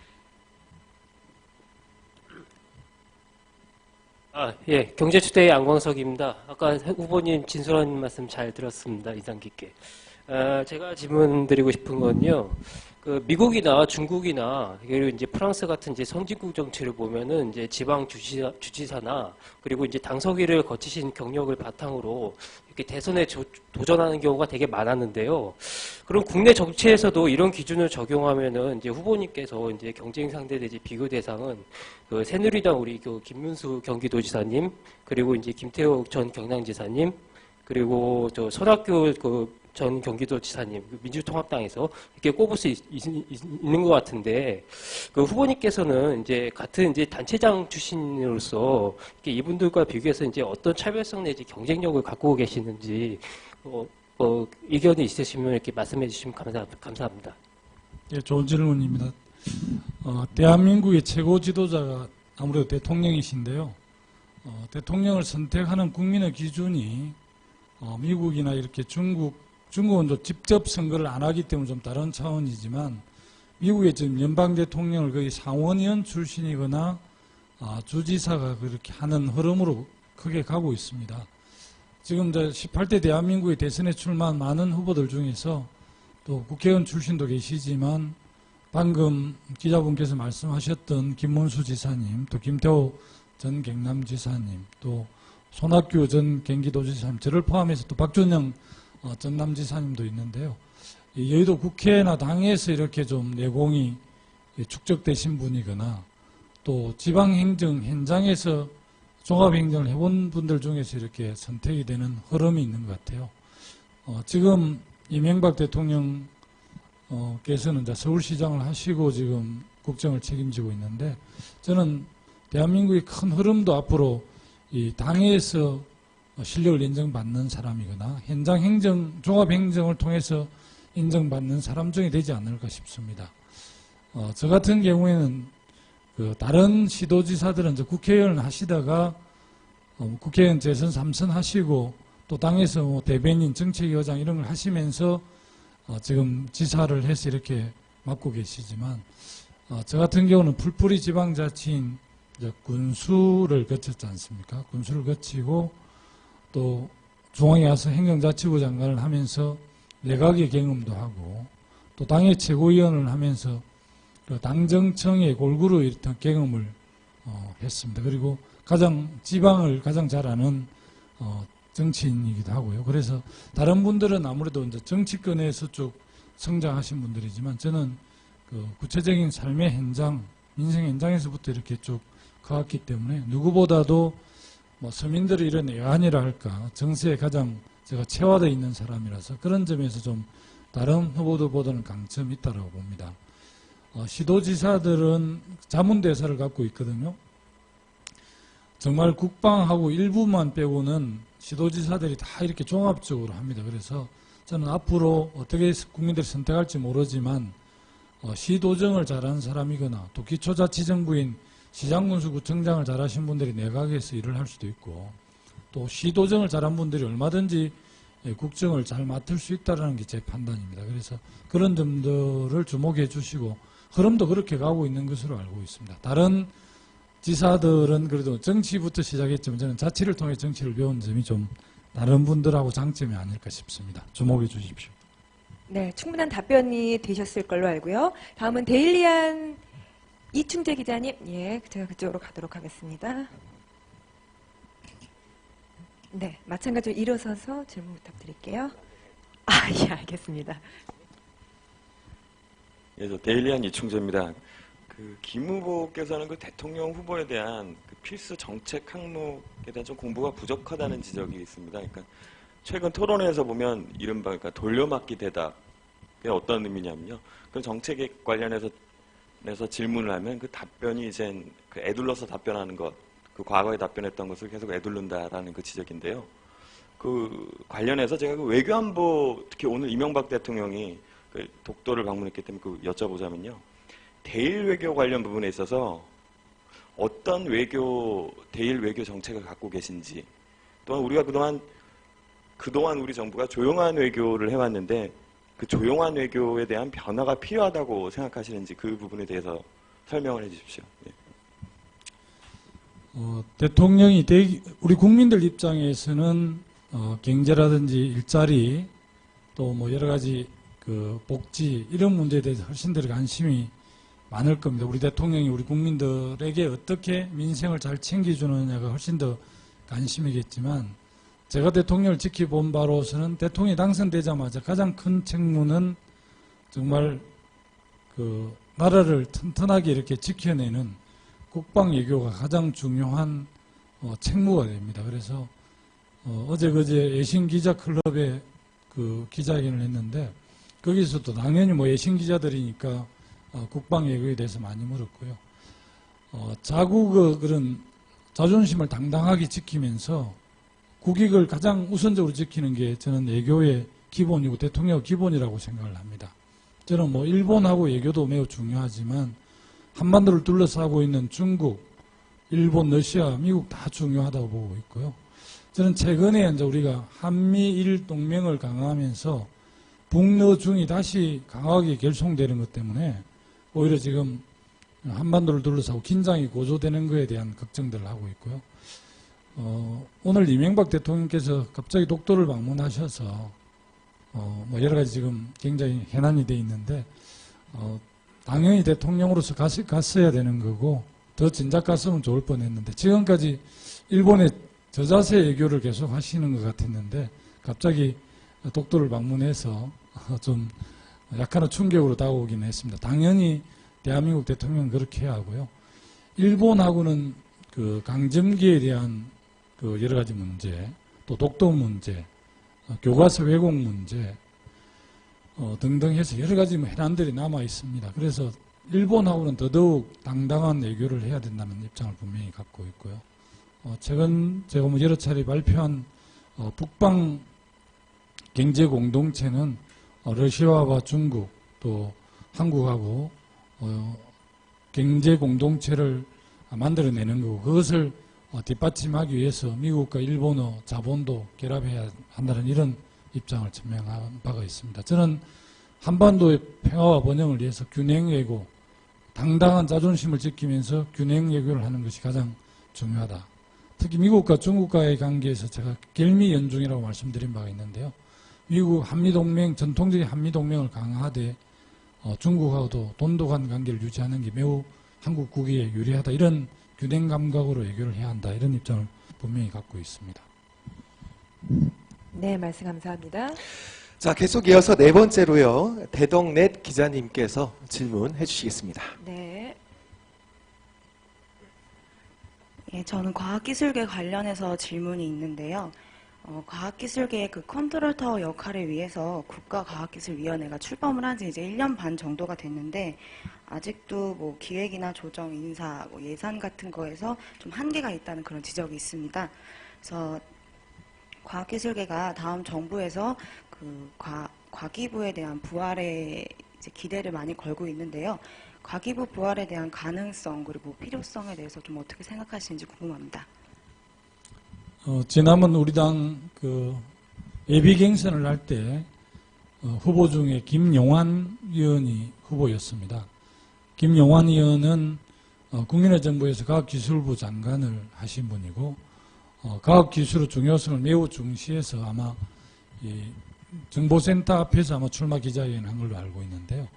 예, 경제투데이 안광석입니다. 아까 후보님 진솔한 말씀 잘 들었습니다. 인상 깊게. 제가 질문드리고 싶은 건요. 그 미국이나 중국이나 그리고 이제 프랑스 같은 이제 선진국 정치를 보면은 이제 지방 주지사나 그리고 이제 당서기를 거치신 경력을 바탕으로 이렇게 대선에 도전하는 경우가 되게 많았는데요. 그럼 국내 정치에서도 이런 기준을 적용하면은 이제 후보님께서 이제 경쟁 상대 내지 비교 대상은 그 새누리당 우리 그 김문수 경기도지사님 그리고 이제 김태호 전 경남지사님 그리고 저 손학규 그 전 경기도지사님 민주통합당에서 이렇게 꼽을 수 있는 것 같은데 그 후보님께서는 이제 같은 이제 단체장 출신으로서 이렇게 이분들과 비교해서 이제 어떤 차별성 내지 경쟁력을 갖고 계시는지 의견이 있으시면 이렇게 말씀해 주시면 감사합니다. 예, 좋은 질문입니다. 대한민국의 최고 지도자가 아무래도 대통령이신데요. 대통령을 선택하는 국민의 기준이 미국이나 이렇게 중국은 또 직접 선거를 안 하기 때문에 좀 다른 차원이지만 미국의 지금 연방 대통령을 거의 상원의원 출신이거나 주지사가 그렇게 하는 흐름으로 크게 가고 있습니다. 지금 18대 대한민국의 대선에 출마한 많은 후보들 중에서 또 국회의원 출신도 계시지만 방금 기자분께서 말씀하셨던 김문수 지사님, 또 김태호 전 경남지사님, 또 손학규 전 경기도지사님, 저를 포함해서 또 박준영 전남지사님도 있는데요. 여의도 국회나 당에서 이렇게 좀 내공이 축적되신 분이거나 또 지방행정 현장에서 종합행정을 해본 분들 중에서 이렇게 선택이 되는 흐름이 있는 것 같아요. 지금 이명박 대통령께서는 이제 서울시장을 하시고 지금 국정을 책임지고 있는데 저는 대한민국의 큰 흐름도 앞으로 이 당에서 실력을 인정받는 사람이거나 현장 행정, 종합 행정을 통해서 인정받는 사람 중에 되지 않을까 싶습니다. 저 같은 경우에는 그 다른 시도지사들은 이제 국회의원을 하시다가 국회의원 재선 3선 하시고 또 당에서 뭐 대변인, 정책위원장 이런 걸 하시면서 지금 지사를 해서 이렇게 맡고 계시지만 저 같은 경우는 풀뿌리 지방자치인 군수를 거쳤지 않습니까? 군수를 거치고 또 중앙에 와서 행정자치부 장관을 하면서 내각의 경험도 하고 또 당의 최고위원을 하면서 그 당정청의 골고루 이런 경험을 했습니다. 그리고 지방을 가장 잘 아는 정치인이기도 하고요. 그래서 다른 분들은 아무래도 이제 정치권에서 쭉 성장하신 분들이지만 저는 그 구체적인 삶의 현장, 민생 현장에서부터 이렇게 쭉 커왔기 때문에 누구보다도 뭐 서민들의 이런 애환이라 할까 정세에 가장 제가 체화되어 있는 사람이라서 그런 점에서 좀 다른 후보들보다는 강점이 있다고 봅니다. 시도지사들은 자문대사를 갖고 있거든요. 정말 국방하고 일부만 빼고는 시도지사들이 다 이렇게 종합적으로 합니다. 그래서 저는 앞으로 어떻게 국민들이 선택할지 모르지만 시도정을 잘하는 사람이거나 또 기초자치정부인 시장군수구청장을 잘하신 분들이 내각에서 일을 할 수도 있고 또 시도정을 잘한 분들이 얼마든지 국정을 잘 맡을 수 있다는 게 제 판단입니다. 그래서 그런 점들을 주목해 주시고 흐름도 그렇게 가고 있는 것으로 알고 있습니다. 다른 지사들은 그래도 정치부터 시작했지만 저는 자치를 통해 정치를 배운 점이 좀 다른 분들하고 장점이 아닐까 싶습니다. 주목해 주십시오. 네, 충분한 답변이 되셨을 걸로 알고요. 다음은 데일리안 이충재 기자님, 예, 제가 그쪽으로 가도록 하겠습니다. 네, 마찬가지로 일어서서 질문 부탁드릴게요. 예, 알겠습니다. 예, 저 데일리안 이충재입니다. 김 후보께서는 그 대통령 후보에 대한 그 필수 정책 항목에 대한 좀 공부가 부족하다는 지적이 있습니다. 그러니까 최근 토론회에서 보면 이른바 그러니까 돌려막기 대답이 어떤 의미냐면요. 그 정책에 관련해서 질문을 하면 그 답변이 이제 그 애둘러서 답변하는 것, 그 과거에 답변했던 것을 계속 애둘른다라는 그 지적인데요. 그 관련해서 제가 그 외교안보 특히 오늘 이명박 대통령이 그 독도를 방문했기 때문에 그 여쭤보자면요. 대일 외교 관련 부분에 있어서 어떤 대일 외교 정책을 갖고 계신지 또한 우리가 그동안 우리 정부가 조용한 외교를 해왔는데 그 조용한 외교에 대한 변화가 필요하다고 생각하시는지 그 부분에 대해서 설명을 해 주십시오. 예. 대통령이 우리 국민들 입장에서는 경제라든지 일자리 또 뭐 여러 가지 그 복지 이런 문제에 대해서 훨씬 더 관심이 많을 겁니다. 우리 대통령이 우리 국민들에게 어떻게 민생을 잘 챙겨주느냐가 훨씬 더 관심이겠지만 제가 대통령을 지켜본 바로서는 대통령이 당선되자마자 가장 큰 책무는 정말 그 나라를 튼튼하게 이렇게 지켜내는 국방 외교가 가장 중요한 책무가 됩니다. 그래서 어제 그제 예신 기자 클럽에 그 기자회견을 했는데 거기서도 당연히 뭐 예신 기자들이니까 국방 외교에 대해서 많이 물었고요. 자국의 그런 자존심을 당당하게 지키면서 국익을 가장 우선적으로 지키는 게 저는 외교의 기본이고 대통령의 기본이라고 생각을 합니다. 저는 뭐 일본하고 외교도 매우 중요하지만 한반도를 둘러싸고 있는 중국, 일본, 러시아, 미국 다 중요하다고 보고 있고요. 저는 최근에 이제 우리가 한미일 동맹을 강화하면서 북러 중이 다시 강하게 결속되는 것 때문에 오히려 지금 한반도를 둘러싸고 긴장이 고조되는 것에 대한 걱정들을 하고 있고요. 오늘 이명박 대통령께서 갑자기 독도를 방문하셔서 뭐 여러 가지 지금 굉장히 해난이 돼 있는데 당연히 대통령으로서 갔어야 되는 거고 더 진작 갔으면 좋을 뻔했는데 지금까지 일본의 저자세 외교를 계속 하시는 것 같았는데 갑자기 독도를 방문해서 좀 약간의 충격으로 다가오긴 했습니다. 당연히 대한민국 대통령은 그렇게 해야 하고요. 일본하고는 그 강점기에 대한 그 여러 가지 문제, 또 독도 문제, 교과서 왜곡 문제 등등 해서 여러 가지 해난들이 남아 있습니다. 그래서 일본하고는 더더욱 당당한 외교를 해야 된다는 입장을 분명히 갖고 있고요. 최근 제가 뭐 여러 차례 발표한 북방 경제 공동체는 러시아와 중국 또 한국하고 경제 공동체를 만들어내는 거고 그것을 뒷받침하기 위해서 미국과 일본어 자본도 결합해야 한다는 이런 입장을 천명한 바가 있습니다. 저는 한반도의 평화와 번영을 위해서 균형 외교, 당당한 자존심을 지키면서 균형 외교를 하는 것이 가장 중요하다. 특히 미국과 중국과의 관계에서 제가 결미연중이라고 말씀드린 바가 있는데요. 미국 한미동맹, 전통적인 한미동맹을 강화하되 중국하고도 돈독한 관계를 유지하는 게 매우 한국 국익에 유리하다. 이런 균형 감각으로 외교를 해야 한다. 이런 입장을 분명히 갖고 있습니다. 네, 말씀 감사합니다. 자, 계속 이어서 네 번째로요. 대덕넷 기자님께서 질문해 주시겠습니다. 네. 예, 저는 과학기술계 관련해서 질문이 있는데요. 과학기술계의 그 컨트롤 타워 역할을 위해서 국가과학기술위원회가 출범을 한 지 이제 1년 반 정도가 됐는데 아직도 뭐 기획이나 조정, 인사, 뭐 예산 같은 거에서 좀 한계가 있다는 그런 지적이 있습니다. 그래서 과학기술계가 다음 정부에서 그 과기부에 대한 부활에 이제 기대를 많이 걸고 있는데요. 과기부 부활에 대한 가능성 그리고 필요성에 대해서 좀 어떻게 생각하시는지 궁금합니다. 지난번 우리 당 그 예비 경선을 할 때 후보 중에 김용환 의원이 후보였습니다. 김용환 의원은 국민의 정부에서 과학기술부 장관을 하신 분이고 과학기술의 중요성을 매우 중시해서 아마 이 정보센터 앞에서 아마 출마 기자회견 한 걸로 알고 있는데요.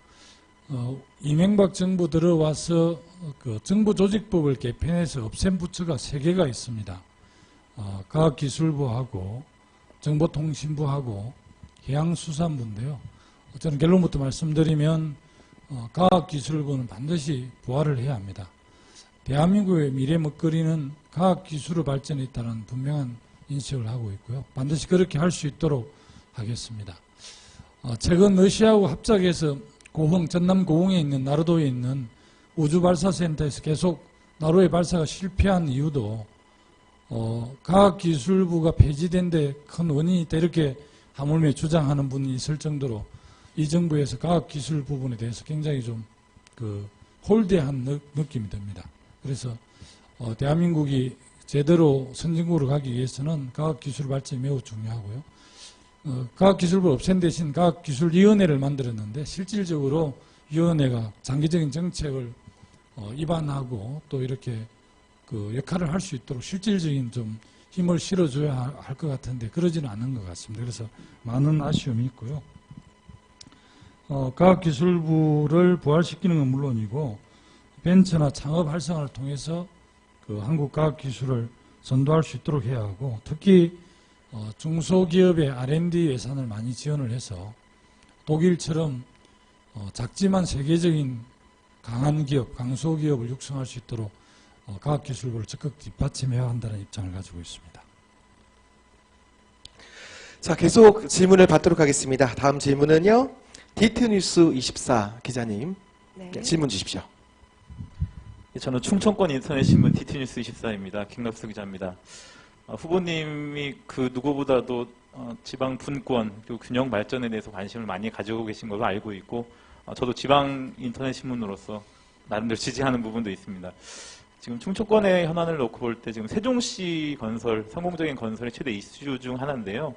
이명박 정부 들어와서 그 정부조직법을 개편해서 없앤 부처가 3개가 있습니다. 과학기술부하고 정보통신부하고 해양수산부인데요. 저는 결론부터 말씀드리면 과학기술부는 반드시 부활을 해야 합니다. 대한민국의 미래 먹거리는 과학기술의 발전에 있다는 분명한 인식을 하고 있고요. 반드시 그렇게 할 수 있도록 하겠습니다. 최근 러시아하고 합작해서 고흥, 전남 고흥에 있는 나르도에 있는 우주발사센터에서 계속 나로의 발사가 실패한 이유도 과학기술부가 폐지된 데 큰 원인이 있다 이렇게 하물며 주장하는 분이 있을 정도로 이 정부에서 과학기술 부분에 대해서 굉장히 좀 홀대한 느낌이 듭니다. 그래서 대한민국이 제대로 선진국으로 가기 위해서는 과학기술 발전이 매우 중요하고요. 과학기술부를 없앤 대신 과학기술위원회를 만들었는데 실질적으로 위원회가 장기적인 정책을 입안하고 또 이렇게 그 역할을 할 수 있도록 실질적인 좀 힘을 실어줘야 할 것 같은데 그러지는 않은 것 같습니다. 그래서 많은 아쉬움이 있고요. 과학기술부를 부활시키는 건 물론이고 벤처나 창업 활성화를 통해서 그 한국 과학기술을 선도할 수 있도록 해야 하고 특히 중소기업의 R&D 예산을 많이 지원을 해서 독일처럼 작지만 세계적인 강한 기업, 강소기업을 육성할 수 있도록 과학기술부를 적극 뒷받침해야 한다는 입장을 가지고 있습니다. 자, 계속 질문을 받도록 하겠습니다. 다음 질문은요. 디트뉴스24 기자님. 네. 질문 주십시오. 저는 충청권 인터넷신문 디트뉴스24입니다. 김갑수 기자입니다. 후보님이 그 누구보다도 지방 분권 그리고 균형 발전에 대해서 관심을 많이 가지고 계신 걸로 알고 있고 저도 지방 인터넷신문으로서 나름대로 지지하는 부분도 있습니다. 지금 충청권의 현안을 놓고 볼 때 지금 세종시 건설, 성공적인 건설이 최대 이슈 중 하나인데요.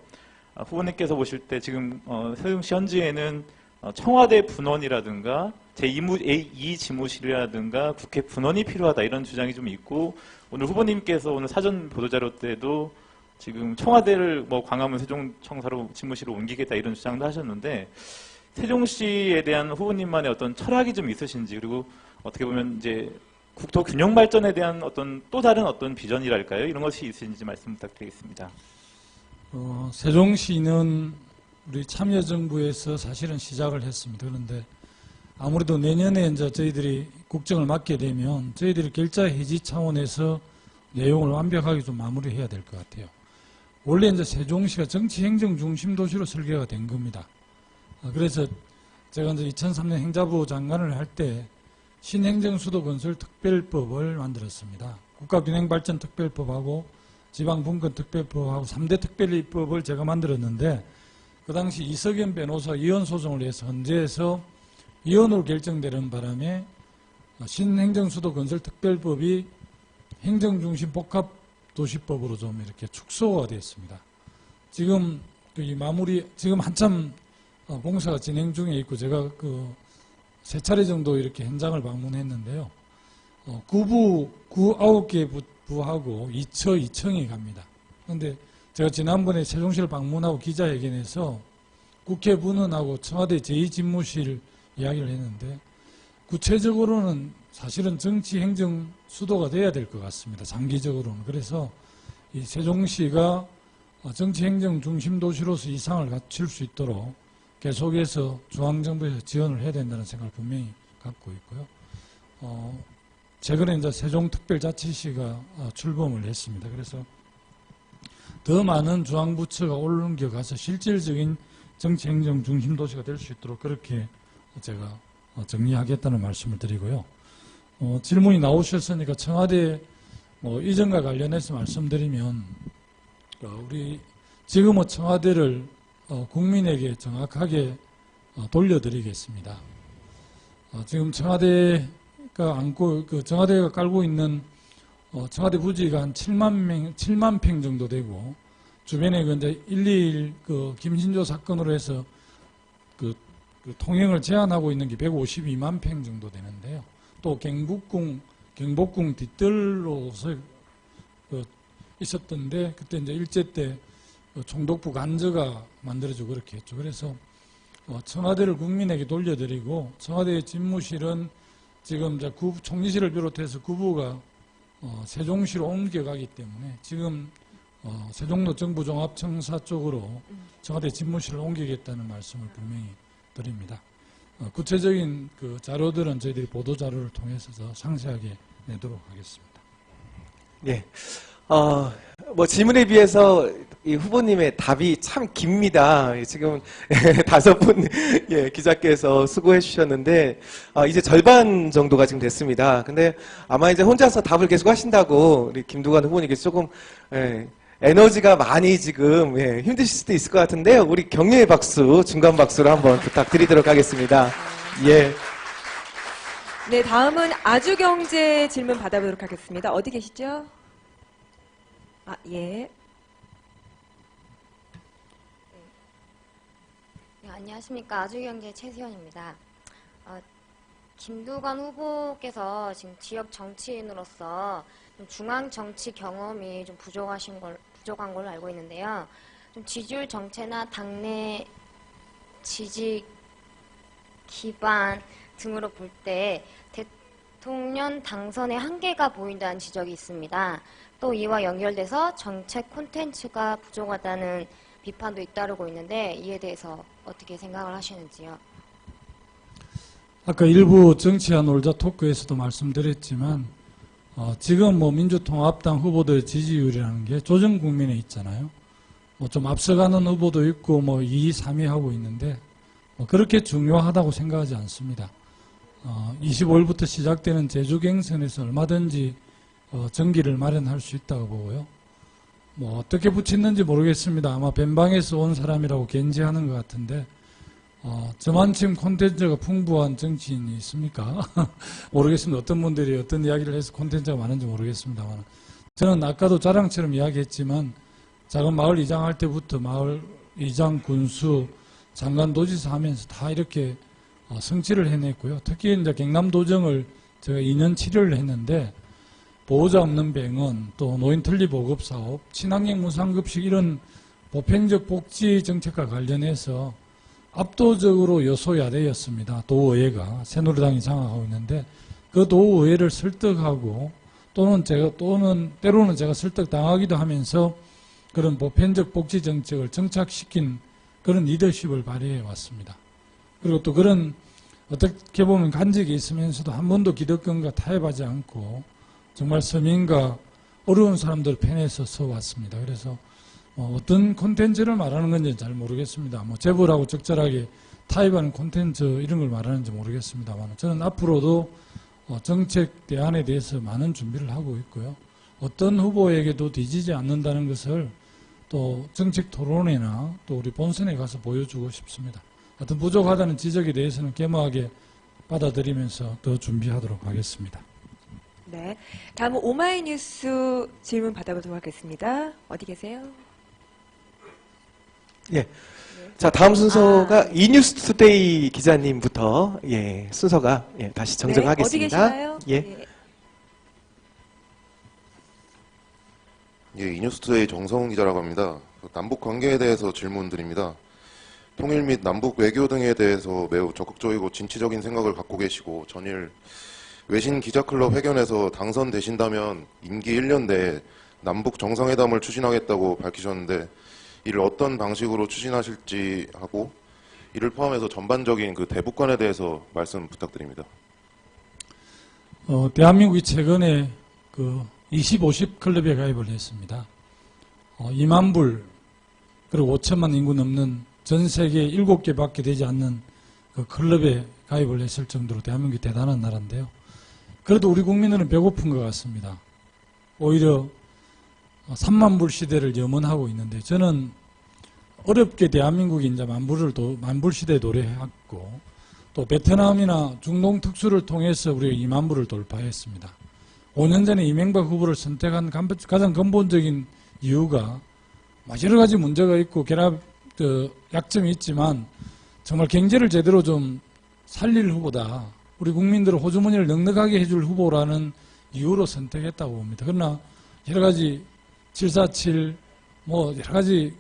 후보님께서 보실 때 지금 세종시 현지에는 청와대 분원이라든가 제2지무실이라든가 국회 분원이 필요하다 이런 주장이 좀 있고 오늘 후보님께서 오늘 사전 보도자료 때도 지금 청와대를 뭐 광화문 세종청사로 집무실로 옮기겠다 이런 주장도 하셨는데 세종시에 대한 후보님만의 어떤 철학이 좀 있으신지 그리고 어떻게 보면 이제 국토 균형 발전에 대한 어떤 또 다른 어떤 비전이랄까요? 이런 것이 있으신지 말씀 부탁드리겠습니다. 세종시는 우리 참여정부에서 사실은 시작을 했습니다. 그런데 아무래도 내년에 이제 저희들이 국정을 맡게 되면 저희들이 결자 해지 차원에서 내용을 완벽하게 좀 마무리해야 될 것 같아요. 원래 이제 세종시가 정치 행정 중심 도시로 설계가 된 겁니다. 그래서 제가 이제 2003년 행자부 장관을 할 때 신행정수도 건설 특별법을 만들었습니다. 국가균형발전 특별법하고 지방분권특별법하고 3대 특별법을 제가 만들었는데 그 당시 이석연 변호사 이혼 소송을 해서 헌재에서 이혼으로 결정되는 바람에 신행정수도 건설 특별법이 행정중심 복합도시법으로 좀 이렇게 축소가 되었습니다. 지금 이 마무리 지금 한참 공사가 진행 중에 있고 제가 그 3차례 정도 이렇게 현장을 방문했는데요. 9개 부하고 2층이 갑니다. 그런데 제가 지난번에 세종시를 방문하고 기자회견에서 국회 분원하고 청와대 제2집무실 이야기를 했는데 구체적으로는 사실은 정치 행정 수도가 돼야 될 것 같습니다. 장기적으로는. 그래서 이 세종시가 정치 행정 중심 도시로서 이상을 갖출 수 있도록 계속해서 중앙정부에서 지원을 해야 된다는 생각을 분명히 갖고 있고요. 최근에 이제 세종특별자치시가 출범을 했습니다. 그래서 더 많은 중앙부처가 옮겨가서 실질적인 정치행정 중심 도시가 될 수 있도록 그렇게 제가 정리하겠다는 말씀을 드리고요. 질문이 나오셨으니까 청와대 이전과 관련해서 말씀드리면 우리 지금은 청와대를 국민에게 정확하게 돌려드리겠습니다. 지금 청와대가 청와대가 깔고 있는 청와대 부지가 한 7만 평 정도 되고 주변에 이제 121 김신조 사건으로 해서 그 통행을 제한하고 있는 게 152만 평 정도 되는데요. 또 경복궁 뒤뜰로서 있었던데 그때 이제 일제 때 총독부 간저가 만들어지고 그렇게 했죠. 그래서 청와대를 국민에게 돌려드리고 청와대의 집무실은 지금 이제 총리실을 비롯해서 구부가 세종시로 옮겨가기 때문에 지금 세종로 정부종합청사 쪽으로 청와대 집무실을 옮기겠다는 말씀을 분명히 드립니다. 구체적인 그 자료들은 저희들이 보도자료를 통해서 더 상세하게 내도록 하겠습니다. 예. 질문에 비해서 이 후보님의 답이 참 깁니다. 지금 5분 기자께서 수고해 주셨는데 이제 절반 정도가 지금 됐습니다. 근데 아마 이제 혼자서 답을 계속 하신다고 우리 김두관 후보님께서 조금 에너지가 많이 지금 힘드실 수도 있을 것 같은데요. 우리 격려의 박수, 중간 박수로 한번 부탁드리도록 하겠습니다. 예. 네, 다음은 아주경제 질문 받아보도록 하겠습니다. 어디 계시죠? 예. 네, 안녕하십니까. 아주경제 최수연입니다. 김두관 후보께서 지금 지역 정치인으로서 좀 중앙 정치 경험이 좀 부족한 걸로 알고 있는데요. 좀 지지율 정체나 당내 지지 기반 등으로 볼 때 대통령 당선의 한계가 보인다는 지적이 있습니다. 또 이와 연결돼서 정책 콘텐츠가 부족하다는 비판도 잇따르고 있는데 이에 대해서 어떻게 생각을 하시는지요? 아까 일부 정치와 놀자 토크에서도 말씀드렸지만 지금 뭐 민주통합당 후보들의 지지율이라는 게 조정국민에 있잖아요. 뭐 좀 앞서가는 후보도 있고 뭐 2위, 3위 하고 있는데 그렇게 중요하다고 생각하지 않습니다. 25일부터 시작되는 제주갱선에서 얼마든지 전기를 마련할 수 있다고 보고요. 뭐 어떻게 붙였는지 모르겠습니다. 아마 벤방에서 온 사람이라고 견지하는 것 같은데 저만큼 콘텐츠가 풍부한 정치인이 있습니까? 모르겠습니다. 어떤 분들이 어떤 이야기를 해서 콘텐츠가 많은지 모르겠습니다만 저는 아까도 자랑처럼 이야기했지만 작은 마을 이장할 때부터 마을 이장, 군수, 장관, 도지사 하면서 다 이렇게 성취를 해냈고요. 특히 이제 경남도정을 제가 2년 7개월을 했는데 보호자 없는 병원, 또 노인 틀니 보급 사업, 친환경 무상급식 이런 보편적 복지 정책과 관련해서 압도적으로 여소야대였습니다. 도의회가 새누리당이 장악하고 있는데 그 도의회를 설득하고 또는 때로는 제가 설득당하기도 하면서 그런 보편적 복지 정책을 정착시킨 그런 리더십을 발휘해 왔습니다. 그리고 또 그런 어떻게 보면 간직이 있으면서도 한 번도 기득권과 타협하지 않고 정말 서민과 어려운 사람들 편에서 서왔습니다. 그래서 어떤 콘텐츠를 말하는 건지 잘 모르겠습니다. 뭐 재벌하고 적절하게 타협하는 콘텐츠 이런 걸 말하는지 모르겠습니다만 저는 앞으로도 정책 대안에 대해서 많은 준비를 하고 있고요. 어떤 후보에게도 뒤지지 않는다는 것을 또 정책 토론회나 또 우리 본선에 가서 보여주고 싶습니다. 하여튼 부족하다는 지적에 대해서는 겸허하게 받아들이면서 더 준비하도록 하겠습니다. 네. 다음은 오마이뉴스 질문 받아보도록 하겠습니다. 어디 계세요? 예. 자, 다음 순서가 이뉴스투데이 기자님부터 순서가 다시 정정하겠습니다. 어디 계시나요? 예. 예, 이뉴스투데이 정성훈 기자라고 합니다. 남북 관계에 대해서 질문드립니다. 통일 및 남북 외교 등에 대해서 매우 적극적이고 진취적인 생각을 갖고 계시고 전일 외신 기자클럽 회견에서 당선되신다면 임기 1년 내에 남북 정상회담을 추진하겠다고 밝히셨는데 이를 어떤 방식으로 추진하실지 하고 이를 포함해서 전반적인 그 대북관에 대해서 말씀 부탁드립니다. 대한민국이 최근에 그 20, 50 클럽에 가입을 했습니다. 2만 불 그리고 5천만 인구 넘는 전 세계 7개밖에 되지 않는 그 클럽에 가입을 했을 정도로 대한민국이 대단한 나라인데요. 그래도 우리 국민들은 배고픈 것 같습니다. 오히려 3만 불 시대를 염원하고 있는데 저는 어렵게 대한민국이 이제 만불 시대에 도래했고 또 베트남이나 중동 특수를 통해서 우리가 2만 불을 돌파했습니다. 5년 전에 이명박 후보를 선택한 가장 근본적인 이유가 여러 가지 문제가 있고 약점이 있지만 정말 경제를 제대로 좀 살릴 후보다 우리 국민들의 호주머니를 넉넉하게 해줄 후보라는 이유로 선택했다고 봅니다. 그러나 여러 가지 747 여러 가지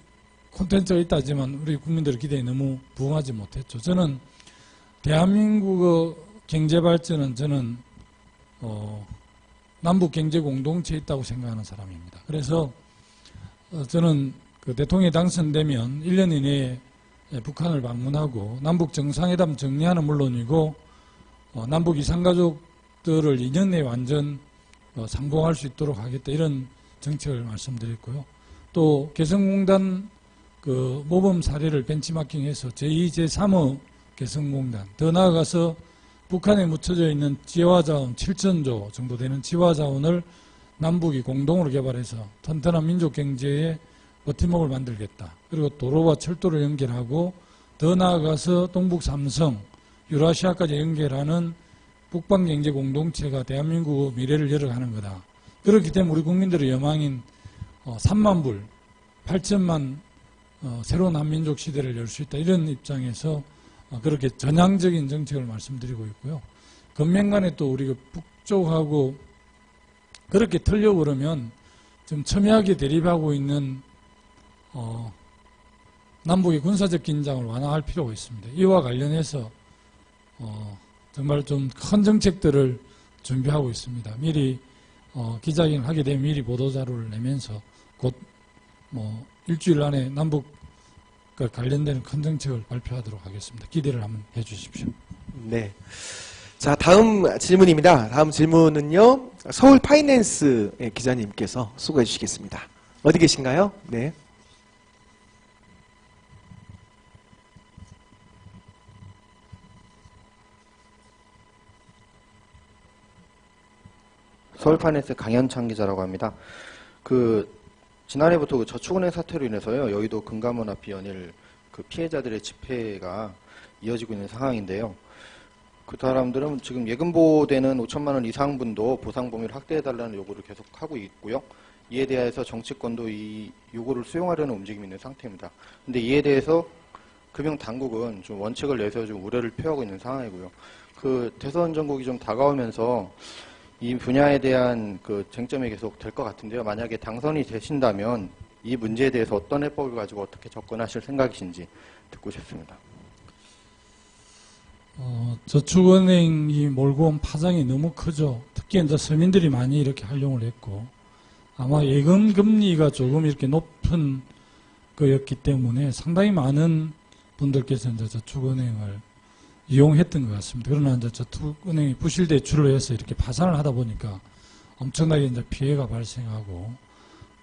콘텐츠가 있다지만 우리 국민들의 기대에 너무 부응하지 못했죠. 저는 대한민국의 경제 발전은 저는 남북 경제 공동체에 있다고 생각하는 사람입니다. 그래서 저는 그 대통령이 당선되면 1년 이내에 북한을 방문하고 남북 정상회담 정리하는 물론이고 남북 이산가족들을 2년 내에 완전 상봉할 수 있도록 하겠다 이런 정책을 말씀드렸고요. 또 개성공단 그 모범 사례를 벤치마킹해서 제2, 제3의 개성공단 더 나아가서 북한에 묻혀져 있는 지화자원 7천조 정도 되는 지화자원을 남북이 공동으로 개발해서 튼튼한 민족 경제의 버팀목을 만들겠다. 그리고 도로와 철도를 연결하고 더 나아가서 동북 삼성, 유라시아까지 연결하는 북방경제 공동체가 대한민국의 미래를 열어가는 거다. 그렇기 때문에 우리 국민들의 여망인 3만 불, 8천만 새로운 한민족 시대를 열 수 있다. 이런 입장에서 그렇게 전향적인 정책을 말씀드리고 있고요. 금명간에 또 우리가 북쪽하고 그렇게 틀려고 그러면 좀 첨예하게 대립하고 있는 남북의 군사적 긴장을 완화할 필요가 있습니다. 이와 관련해서 정말 좀 큰 정책들을 준비하고 있습니다. 미리 기자회견을 하게 되면 미리 보도자료를 내면서 곧 일주일 안에 남북 관련된 큰 정책을 발표하도록 하겠습니다. 기대를 한번 해주십시오. 네. 자, 다음 질문입니다. 다음 질문은요, 서울 파이낸스 기자님께서 수고해 주시겠습니다. 어디 계신가요? 네. 서울파이낸스 강현창 기자라고 합니다. 지난해부터 저축은행 사태로 인해서요, 여의도 금감원 앞이 연일 피해자들의 집회가 이어지고 있는 상황인데요. 그 사람들은 지금 예금보되는 5천만 원 이상 분도 보상 범위를 확대해달라는 요구를 계속 하고 있고요. 이에 대해서 정치권도 이 요구를 수용하려는 움직임이 있는 상태입니다. 근데 이에 대해서 금융당국은 좀 원칙을 내세워 좀 우려를 표하고 있는 상황이고요. 대선 전국이 좀 다가오면서 이 분야에 대한 쟁점이 계속 될 것 같은데요. 만약에 당선이 되신다면 이 문제에 대해서 어떤 해법을 가지고 어떻게 접근하실 생각이신지 듣고 싶습니다. 저축은행이 몰고 온 파장이 너무 크죠. 특히 이제 서민들이 많이 이렇게 활용을 했고, 아마 예금 금리가 조금 이렇게 높은 거였기 때문에 상당히 많은 분들께서 이제 저축은행을 이용했던 것 같습니다. 그러나 이제 저축은행이 부실 대출을 해서 이렇게 파산을 하다 보니까 엄청나게 이제 피해가 발생하고,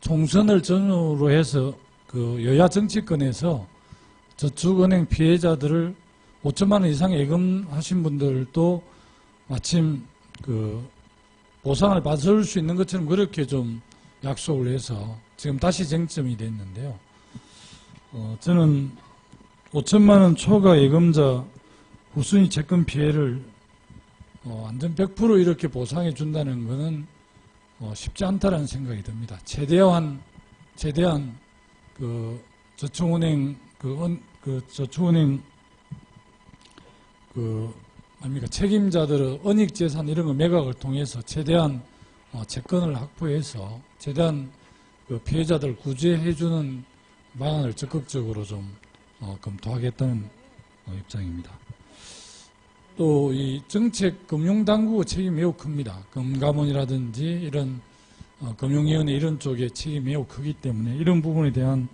총선을 전후로 해서 여야 정치권에서 저축은행 피해자들을 5천만 원 이상 예금하신 분들도 마침 보상을 받을 수 있는 것처럼 그렇게 좀 약속을 해서 지금 다시 쟁점이 됐는데요. 저는 5천만 원 초과 예금자 후순위 채권 피해를 완전 100% 이렇게 보상해 준다는 것은 쉽지 않다라는 생각이 듭니다. 최대한 저축은행 저축은행 책임자들의 은닉재산 이런 거 매각을 통해서 최대한 채권을 확보해서 최대한 피해자들 구제해주는 방안을 적극적으로 좀 검토하겠다는 입장입니다. 또 이 정책 금융당국의 책임이 매우 큽니다. 금감원이라든지 이런 금융위원회 이런 쪽의 책임이 매우 크기 때문에 이런 부분에 대한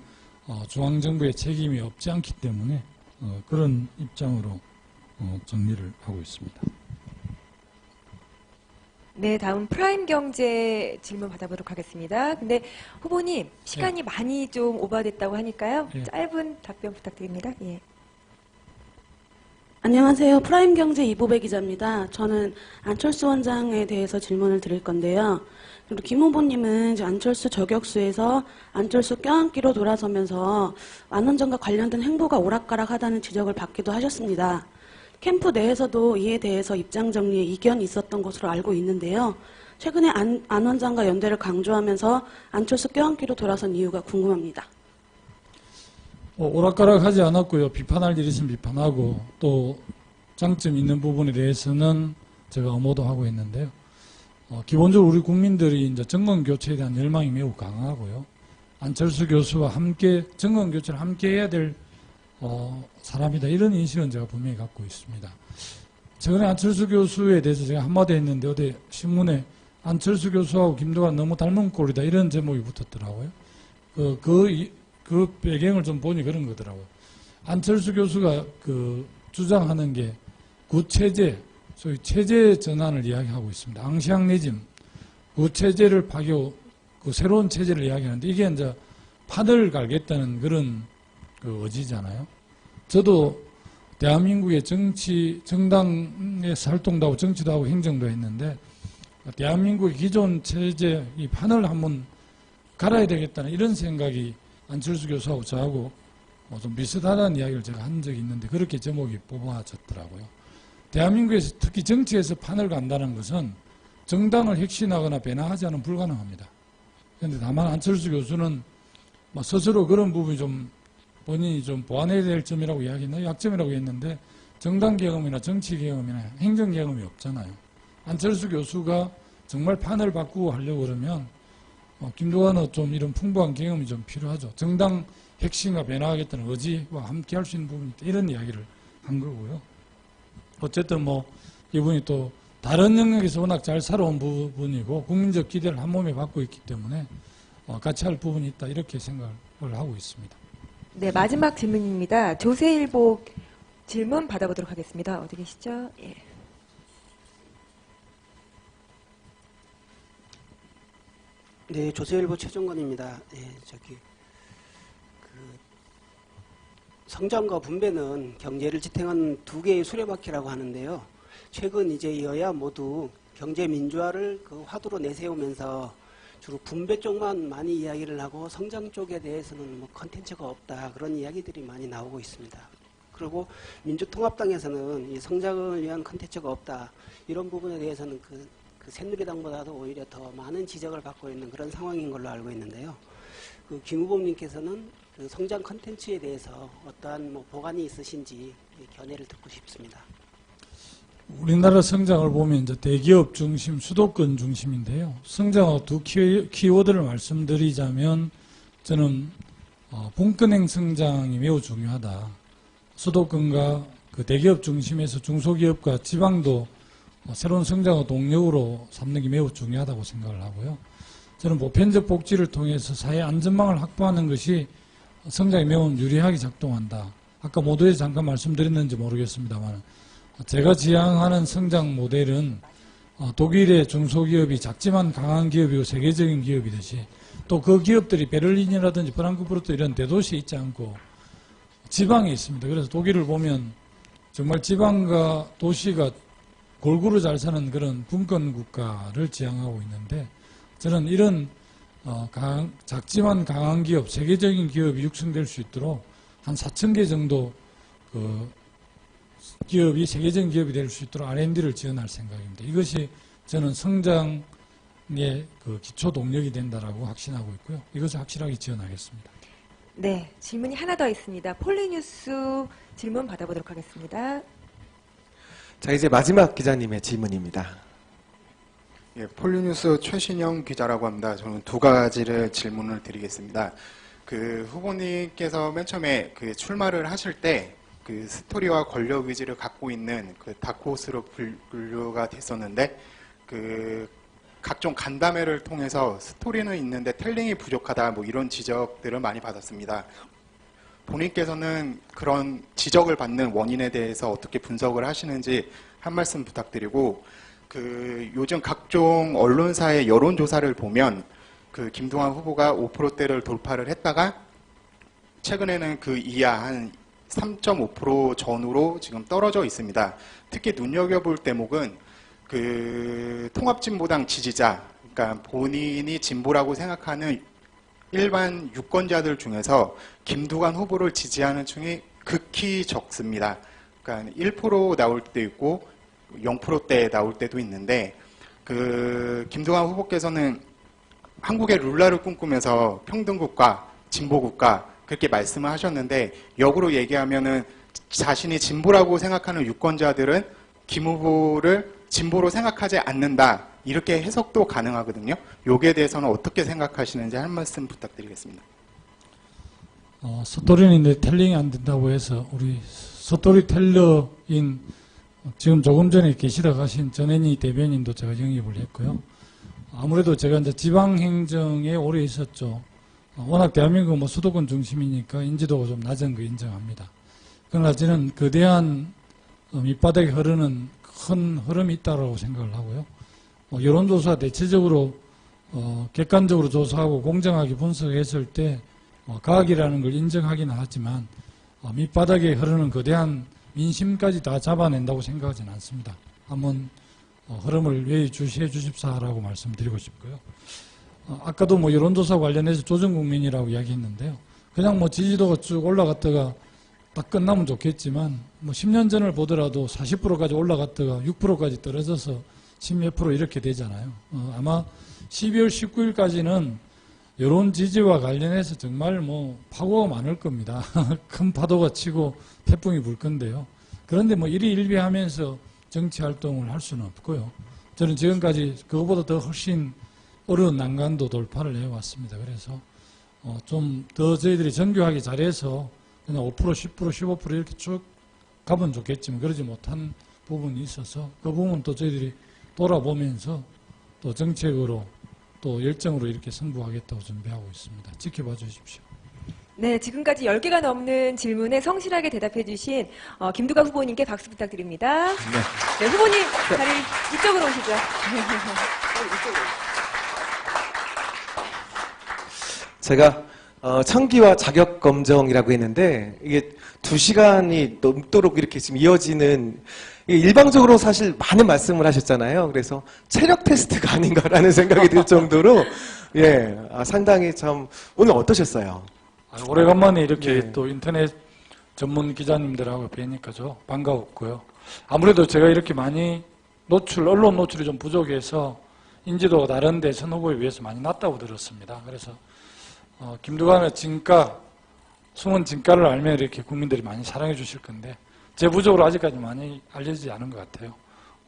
중앙정부의 책임이 없지 않기 때문에 그런 입장으로 정리를 하고 있습니다. 네, 다음 프라임 경제 질문 받아보도록 하겠습니다. 근데 후보님 시간이 많이 좀 오버됐다고 하니까요. 짧은 답변 부탁드립니다. 예. 안녕하세요. 프라임 경제 이보배 기자입니다. 저는 안철수 원장에 대해서 질문을 드릴 건데요. 그리고 김 후보님은 이제 안철수 저격수에서 안철수 껴안기로 돌아서면서 안원장과 관련된 행보가 오락가락하다는 지적을 받기도 하셨습니다. 캠프 내에서도 이에 대해서 입장 정리에 이견이 있었던 것으로 알고 있는데요. 최근에 안 원장과 연대를 강조하면서 안철수 껴안기로 돌아선 이유가 궁금합니다. 오락가락하지 않았고요. 비판할 일 있으면 비판하고 또 장점 있는 부분에 대해서는 제가 엄호도 하고 있는데요. 기본적으로 우리 국민들이 이제 정권 교체에 대한 열망이 매우 강하고요. 안철수 교수와 함께 정권 교체를 함께 해야 될 사람이다. 이런 인식은 제가 분명히 갖고 있습니다. 최근에 안철수 교수에 대해서 제가 한마디 했는데 어디 신문에 안철수 교수하고 김두관 너무 닮은 꼴이다. 이런 제목이 붙었더라고요. 그 배경을 좀 보니 그런 거더라고요. 안철수 교수가 주장하는 게 구체제, 소위 체제 전환을 이야기하고 있습니다. 앙시앙리즘, 구체제를 새로운 체제를 이야기하는데 이게 이제 판을 갈겠다는 그런 의지잖아요. 저도 대한민국의 정당에서 활동도 하고 정치도 하고 행정도 했는데 대한민국의 기존 체제 이 판을 한번 갈아야 되겠다는 이런 생각이 안철수 교수하고 저하고 좀 비슷하다는 이야기를 제가 한 적이 있는데 그렇게 제목이 뽑아졌더라고요. 대한민국에서 특히 정치에서 판을 간다는 것은 정당을 혁신하거나 변화하지 않으면 불가능합니다. 그런데 다만 안철수 교수는 스스로 그런 부분이 좀 본인이 좀 보완해야 될 점이라고 이야기했나 약점이라고 했는데 정당 개혁이나 정치 개혁이나 행정 개혁이 없잖아요. 안철수 교수가 정말 판을 바꾸고 하려고 그러면 김두관은 좀 이런 풍부한 경험이 좀 필요하죠. 정당 혁신과 변화하겠다는 의지와 함께 할 수 있는 부분이 있다. 이런 이야기를 한 거고요. 어쨌든 뭐 이분이 또 다른 영역에서 워낙 잘 살아온 부분이고 국민적 기대를 한 몸에 받고 있기 때문에 같이 할 부분이 있다 이렇게 생각을 하고 있습니다. 네, 마지막 질문입니다. 조세일보 질문 받아보도록 하겠습니다. 어디 계시죠? 예. 네, 조세일보 최종건입니다. 예, 성장과 분배는 경제를 지탱하는 두 개의 수레바퀴라고 하는데요. 최근 이제 여야 모두 경제 민주화를 그 화두로 내세우면서 주로 분배 쪽만 많이 이야기를 하고 성장 쪽에 대해서는 뭐 컨텐츠가 없다 그런 이야기들이 많이 나오고 있습니다. 그리고 민주통합당에서는 이 성장을 위한 컨텐츠가 없다 이런 부분에 대해서는 그 새누리당보다도 오히려 더 많은 지적을 받고 있는 그런 상황인 걸로 알고 있는데요. 김 후보님께서는 그 성장 컨텐츠에 대해서 어떠한 뭐 보관이 있으신지 견해를 듣고 싶습니다. 우리나라 성장을 보면 이제 대기업 중심, 수도권 중심인데요. 성장의 두 키워드를 말씀드리자면 저는 분권형 성장이 매우 중요하다. 수도권과 그 대기업 중심에서 중소기업과 지방도 새로운 성장의 동력으로 삼는 게 매우 중요하다고 생각을 하고요. 저는 보편적 복지를 통해서 사회 안전망을 확보하는 것이 성장에 매우 유리하게 작동한다. 아까 모두에 잠깐 말씀드렸는지 모르겠습니다만 제가 지향하는 성장 모델은 독일의 중소기업이 작지만 강한 기업이고 세계적인 기업이듯이 또 그 기업들이 베를린이라든지 프랑크푸르트 이런 대도시에 있지 않고 지방에 있습니다. 그래서 독일을 보면 정말 지방과 도시가 골고루 잘 사는 그런 분권 국가를 지향하고 있는데 저는 이런 작지만 강한 기업, 세계적인 기업이 육성될 수 있도록 한 4,000개 정도 기업이 세계적인 기업이 될 수 있도록 R&D를 지원할 생각입니다. 이것이 저는 성장의 기초 동력이 된다라고 확신하고 있고요. 이것을 확실하게 지원하겠습니다. 네, 질문이 하나 더 있습니다. 폴리뉴스 질문 받아보도록 하겠습니다. 자, 이제 마지막 기자님의 질문입니다. 예, 폴리뉴스 최신영 기자라고 합니다. 저는 두 가지를 질문을 드리겠습니다. 후보님께서 맨 처음에 출마를 하실 때 스토리와 권력 의지를 갖고 있는 다크호스로 분류가 됐었는데 각종 간담회를 통해서 스토리는 있는데 텔링이 부족하다 뭐 이런 지적들을 많이 받았습니다. 본인께서는 그런 지적을 받는 원인에 대해서 어떻게 분석을 하시는지 한 말씀 부탁드리고 요즘 각종 언론사의 여론조사를 보면 김두관 후보가 5%대를 돌파를 했다가 최근에는 그 이하 한 3.5% 전후로 지금 떨어져 있습니다. 특히 눈여겨볼 대목은 통합진보당 지지자, 그러니까 본인이 진보라고 생각하는 일반 유권자들 중에서 김두관 후보를 지지하는 층이 극히 적습니다. 그러니까 1% 나올 때도 있고 0%대 나올 때도 있는데 김두관 후보께서는 한국의 룰라를 꿈꾸면서 평등국가, 진보국가 그렇게 말씀을 하셨는데 역으로 얘기하면은 자신이 진보라고 생각하는 유권자들은 김 후보를 진보로 생각하지 않는다. 이렇게 해석도 가능하거든요. 여기에 대해서는 어떻게 생각하시는지 한 말씀 부탁드리겠습니다. 스토리는 텔링이 안 된다고 해서 우리 스토리텔러인 지금 조금 전에 계시다 가신 전혜니 대변인도 제가 영입을 했고요. 아무래도 제가 이제 지방행정에 오래 있었죠. 워낙 대한민국은 수도권 중심이니까 인지도가 좀 낮은 거 인정합니다. 그러나 저는 거대한 밑바닥에 흐르는 큰 흐름이 있다고 생각을 하고요. 여론조사 대체적으로 객관적으로 조사하고 공정하게 분석했을 때 과학이라는 걸 인정하기는 하지만 밑바닥에 흐르는 거대한 민심까지 다 잡아낸다고 생각하지는 않습니다. 한번 흐름을 예의주시해 주십사라고 말씀드리고 싶고요. 아까도 여론조사 관련해서 조정국민이라고 이야기했는데요. 그냥 지지도가 쭉 올라갔다가 딱 끝나면 좋겠지만 10년 전을 보더라도 40%까지 올라갔다가 6%까지 떨어져서 10몇 프로 이렇게 되잖아요. 아마 12월 19일까지는 여론 지지와 관련해서 정말 파고가 많을 겁니다. 큰 파도가 치고 태풍이 불 건데요. 그런데 일희일비하면서 정치 활동을 할 수는 없고요. 저는 지금까지 그거보다 더 훨씬 어려운 난관도 돌파를 해왔습니다. 그래서 좀 더 저희들이 정교하게 잘해서 그냥 5%, 10%, 15% 이렇게 쭉 가면 좋겠지만 그러지 못한 부분이 있어서 그 부분도 저희들이 돌아보면서 또 정책으로 또 열정으로 이렇게 승부하겠다고 준비하고 있습니다. 지켜봐 주십시오. 네, 지금까지 10개가 넘는 질문에 성실하게 대답해 주신 김두관 후보님께 박수 부탁드립니다. 네, 후보님 자리 이쪽으로 오시죠. 제가 청기와 자격 검정이라고 했는데 이게 2시간이 넘도록 이렇게 지금 이어지는 일방적으로 사실 많은 말씀을 하셨잖아요. 그래서 체력 테스트가 아닌가라는 생각이 들 정도로 예, 상당히 참 오늘 어떠셨어요? 오래간만에 이렇게 네. 또 인터넷 전문 기자님들하고 뵈니까 저 반가웠고요. 아무래도 제가 이렇게 많이 언론 노출이 좀 부족해서 인지도가 다른 대선 후보에 비해서 많이 낮다고 들었습니다. 그래서 김두관의 진가, 숨은 진가를 알면 이렇게 국민들이 많이 사랑해 주실 건데 제 부족으로 아직까지 많이 알려지지 않은 것 같아요.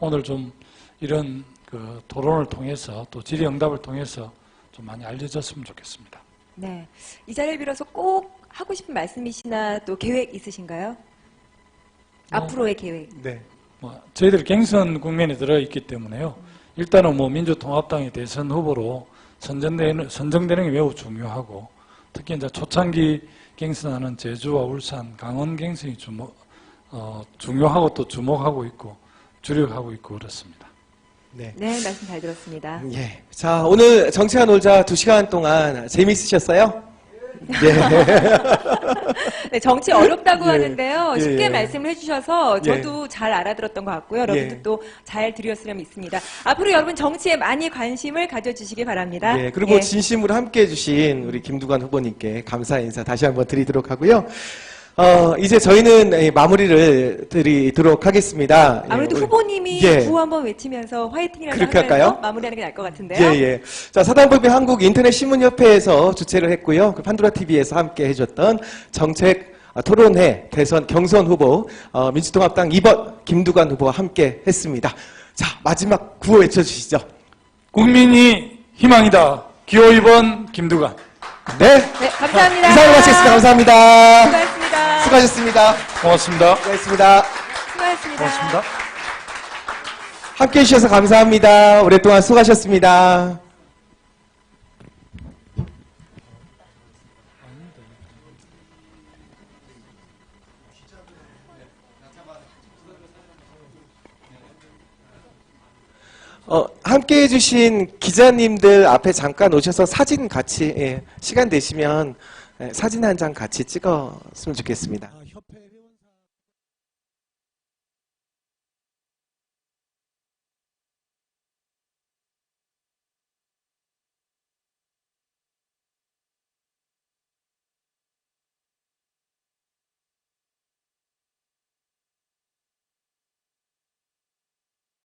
오늘 좀 이런 그 토론을 통해서 또 질의응답을 통해서 좀 많이 알려졌으면 좋겠습니다. 네, 이 자리를 빌어서 꼭 하고 싶은 말씀이시나 또 계획 있으신가요? 앞으로의 계획. 네. 저희들 갱선 국면에 들어있기 때문에요. 일단은 민주통합당의 대선 후보로 선정되는 게 매우 중요하고 특히 이제 초창기 갱선하는 제주와 울산, 강원 갱선이 중요하고 또 주목하고 있고 주력하고 있고 그렇습니다. 네. 네, 말씀 잘 들었습니다. 예. 자, 오늘 정치와 놀자 2시간 동안 재미있으셨어요? 예. 네, 정치 어렵다고 예. 하는데요. 쉽게 예. 말씀을 해주셔서 저도 잘 알아들었던 것 같고요. 여러분도 예. 또 잘 들으셨으면 믿습니다. 앞으로 여러분 정치에 많이 관심을 가져주시기 바랍니다. 예, 그리고 예. 진심으로 함께 해주신 우리 김두관 후보님께 감사 인사 다시 한번 드리도록 하고요. 이제 저희는 마무리를 드리도록 하겠습니다. 아무래도 예, 후보님이 예. 구호 한번 외치면서 화이팅이라고 그렇게 하면서 할까요? 마무리하는 게 나을 것 같은데요. 예, 예. 자, 사단법인 한국 인터넷 신문협회에서 주최를 했고요. 그 판도라 TV에서 함께 해줬던 정책 토론회 대선 경선 후보 민주통합당 2번 김두관 후보와 함께 했습니다. 자, 마지막 구호 외쳐주시죠. 국민이 희망이다. 기호 2번 김두관. 네. 네, 감사합니다. 이상으로 마치겠습니다. 감사합니다. 수고하셨습니다. 수고하셨습니다. 고맙습니다. 수고하셨습니다. 수고하셨습니다. 고맙습니다. 함께 해주셔서 감사합니다. 오랫동안 수고하셨습니다. 함께 해주신 기자님들 앞에 잠깐 오셔서 사진 같이, 시간 되시면 사진 한 장 같이 찍었으면 좋겠습니다.